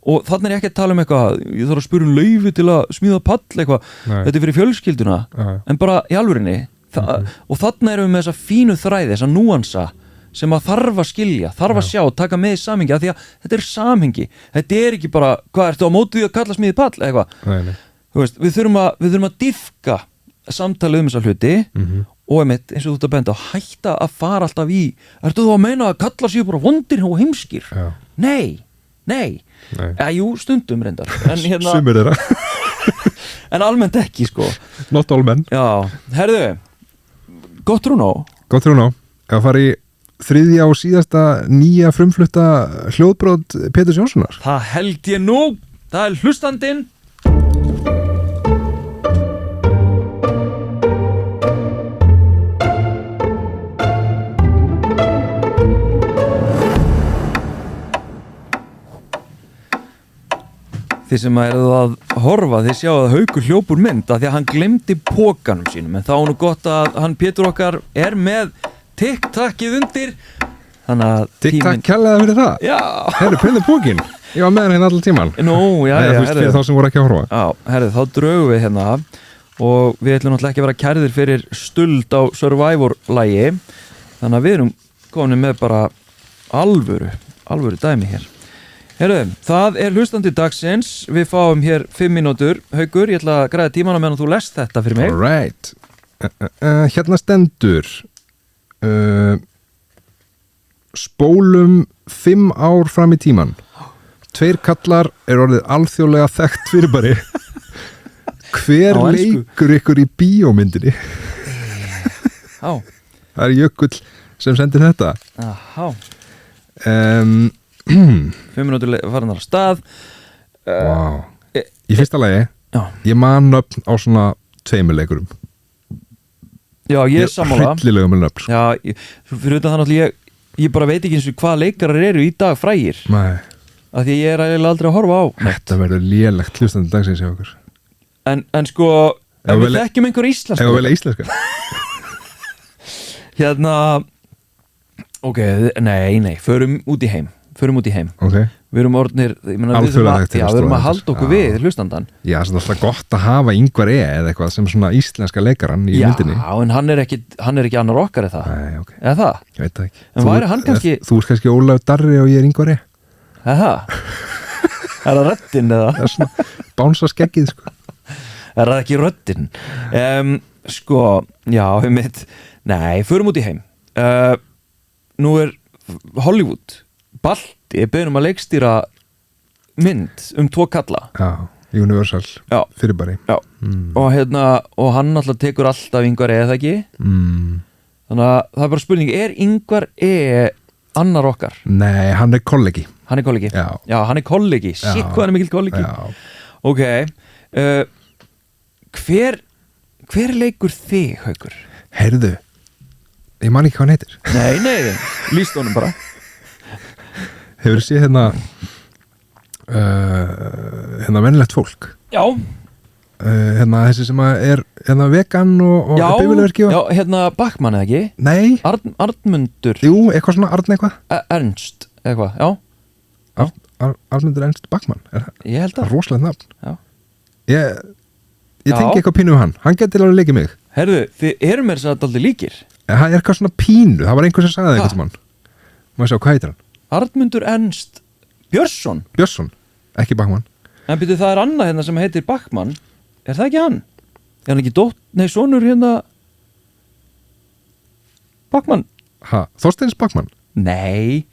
og þannig er ég ekki að tala um eitthvað ég þarf að spura leyfi til að smíða pall eitthvað, þetta er fyrir fjölskylduna en bara í alvörinni og þannig erum við með þessa fínu þræði, þessa núansa sem að þarf að skilja, þarf að sjá taka með í samhengi, af því að þetta er samhengi þetta er ekki bara, hvað ertu á móti því að kalla smíði pall, eitthvað þú veist, við þurfum að dýfka samtalið þessa hluti og einmitt, eins og þú ert að benda að hætta að fara alltaf í, ertu þú að meina að kalla sér bara vondir og heimskir nei, jú, stundum reyndar en Sumir þeirra en almennt ekki, sko Not all men. Já, herðu gott rúnó Ef að fara í þriðja og síðasta nýja frumflutta hljóðbrot Péturs Jónssonar. Það held ég nú, það er hlustandinn. Þið sem eru að horfa, þið sjáu að Haukur hljópur mynd af því að hann glemdi pókanum sínum, en þá er nú gott að hann Pétur okkar er með TikTokið undir. Þannig að TikTok kjallaði fyrir það? Já. Herru, pillið pókin. Ég var með hann hérna allan tíman. Nú, já, þú veist, fyrir þá sem voru ekki að horfa. Já, herru, þá drögum við hérna og við ætlum náttúrulega ekki að vera kærðir fyrir stuld á Survivor-lagi, þannig að við erum komin með bara alvöru dæmi hér. Herru, það er hlustandi dagsins, við fáum hér 5 mínútur. Haukur, ég ætla að græða tímana meðan þú lest þetta fyrir mig. All right. Hérna stendur spólum 5 ár fram í tíman. 2 kallar er orðið alþjóðlega þekkt fyrirbæri. Hver leikur ykkur í bíómyndinni? Já. Það er Jökull sem sendir þetta. Aha. 5 minútur farin á stað. Wow. Í fyrsta lagi, ég man nöfn á svona 2 leikurum. Já, ég er sammála. Hryllilega með nöfn. Já, fyrir utan þannig að ég bara veit ekki eins og hvað leikarar eru í dag frægir. Nei. Af því ég er eiginlega aldrei að horfa á. Þetta verður lélegt hlustandi dagsins hjá okkur. En sko, ef við þekkjum einhver íslenska. Ef við velja íslenska. Hérna, ok, nei, förum út í heim. Okay. Við erum orðnir, ég meina, við erum að halda okkur við hlustandan. Já, það er alltaf gott að hafa Ingvar eða eitthvað sem svona íslenska leikaran í myndinni. Já, en hann er ekki annar okkar eða það. Nei, ok. Eða það? Ég veit það ekki. En væri hann kannski... Þú ert kannski Ólafur Darri og ég er Ingvar Eða það? Er það röddin eða? Það er svona bánsa skeggið, sko. Er það ekki röddin? Sko, já, nei, förum út í heim. Nú er Hollywood Balti beðnum að leikstýra mynd 2 kalla. Já, Universal fyrirbæri. Já, og hann alltaf tekur alltaf Ingvar eða ekki. Þannig að það er bara spurning, er Ingvar annar okkar? Nei, hann er kollegi. Hann er kollegi? Já, hann er kollegi. Shit, hvað er mikill kollegi? Já. Ok, hver leikur þig, Haukur? Heyrðu, ég man ekki hvað hann heitir. Nei, lýst honum bara. Hefur þið séð hérna venjulegt fólk? Já. Þessi sem er vegan og bifilverki og... Já, Bachmann eða ekki? Nei. Arnmundur. Jú, eitthvað svona Arn eitthvað. Ernst eitthvað, já. Arnmundur Ernst Bachmann er það? Ég held Það að er rosalegt nafn Já. Ég Já. tengi eitthvað pínu við hann geti alveg leikið mig Herðu, þið eru mér þess að daldi líkir en það er eitthvað svona pínu, það var einhver sem sagði það Ha? einhvern mann Má ég sjá, hvað heitir hann? Arnmundur Ernst Björnsson Björnsson, ekki Bachmann En byrju, það er annað hérna sem heitir Bachmann Er það ekki hann? Er hann ekki sonur hérna Bachmann? Þorsteins Bachmann Nei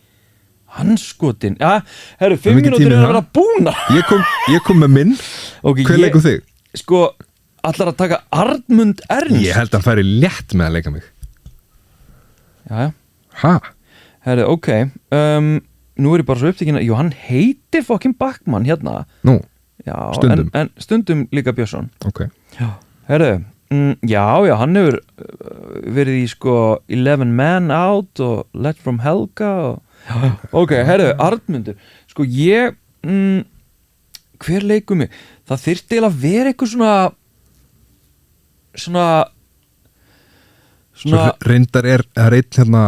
Hanskotin Já, herru, Það er 5 mikið mínútur tími í er að það. vera búna Ég kom með minn okay, Hver leikur þig? Sko, allar að taka Arnmund Ernst Ég held að hann færi létt með að leika mig Já, Ha? herru, ok Nú er ég bara svo upptekinn Jú, hann heitir fokkin Bachmann hérna Nú, Já, Stundum. en stundum líka Björnsson ok Herru, já, hann hefur verið í sko 11 Men Out og Let From Helga og Ok, herru, Arnmundur Sko ég hver leikur mig? Það þyrfti eiginlega að vera eitthvað svona Svo reyndar það er einn hérna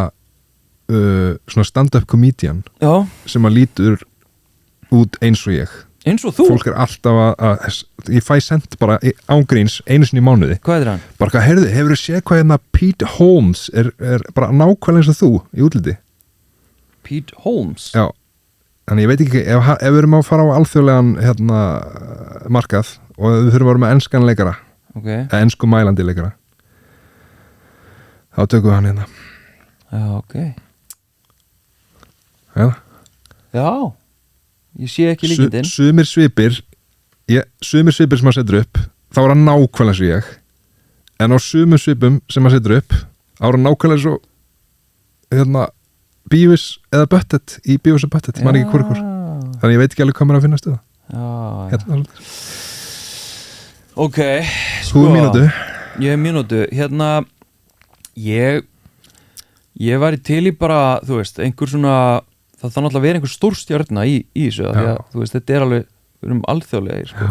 svona stand-up comedian Já, sem að lítur út eins og ég eins og þú Fólk er alltaf að ég fæ sent bara ángríns einu sinni í mánuði Hvað er hann? bara hvað, heyrðu, hefur þú séð hvað hérna Pete Holmes er bara nákvæmlega eins og þú í útliti Pete Holmes Já, þannig ég veit ekki ef við erum að fara á alþjóðlegan hérna, markað og við þurfum að vera með enskan leikara Ok, eða ensku mælandi leikara þá tökum við hann hérna já, ok ja. Já, ég sé ekki líkindin Sumir svipir sem maður setur upp þá er hann nákvæmlega eins og ég en á sumum svipum sem maður setur upp þá er hann nákvæmlega eins og hérna Beavis eða Butthead í Beavis og Butthead, maður ekki hvort þannig ég veit ekki alveg hvað maður að finna stuða Já, hérna, ok þú er mínútu Ég er mínútu, hérna ég væri til í bara, þú veist, einhver svona það þarf náttúrulega að vera einhver stórstjörna í þessu, af því að, þú veist, þetta er alveg við erum alþjóðlegir, sko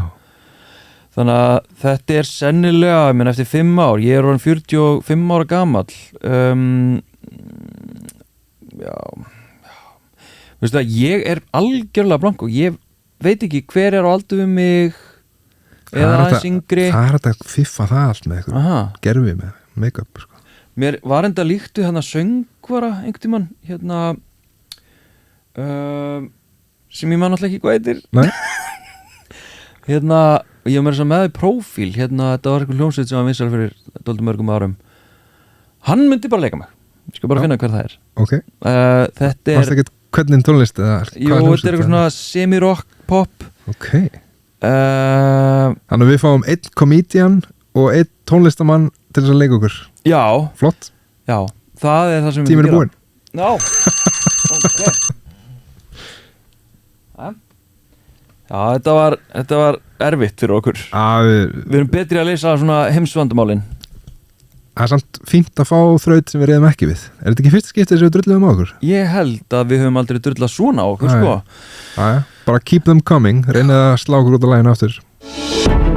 þannig að þetta er sennilega ég menn eftir 5 ár, ég er orðin 45 ára gamall já veistu það, ég er algjörlega blank og ég veit ekki hver er á aldur við mig eða aðeins yngri það er þetta að fiffa það allt með eitthvað Aha. gerfi með make-up sko. Mér var enda líktu hérna söngvara einhvern tímann hérna sem ég man alltaf ekki hvað heitir Nei? hérna, ég var með þess að með í prófíl hérna, þetta var eitthvað hljómsveit sem var vinsæl fyrir dálítið mörgum árum hann myndi bara leika mig ég skal bara finna hver það er ok, þetta varst ekki hvernig tónlist eða jú, þetta er eitthvað svona semi-rock pop ok, þannig að við fáum einn komedian og einn tónlistamann til þess að leika okkur já, flott, já, það er það sem við tíminn er búinn já, ok já, þetta var erfitt fyrir okkur við erum betri að leysa svona heimsvandamálin það er samt fínt að fá þraut sem við reyðum ekki við er þetta ekki fyrst skiptið sem við drulluðum á okkur? ég held að við höfum aldrei drullað svona á okkur sko. bara keep them coming, reynið að slá okkur út á læginu aftur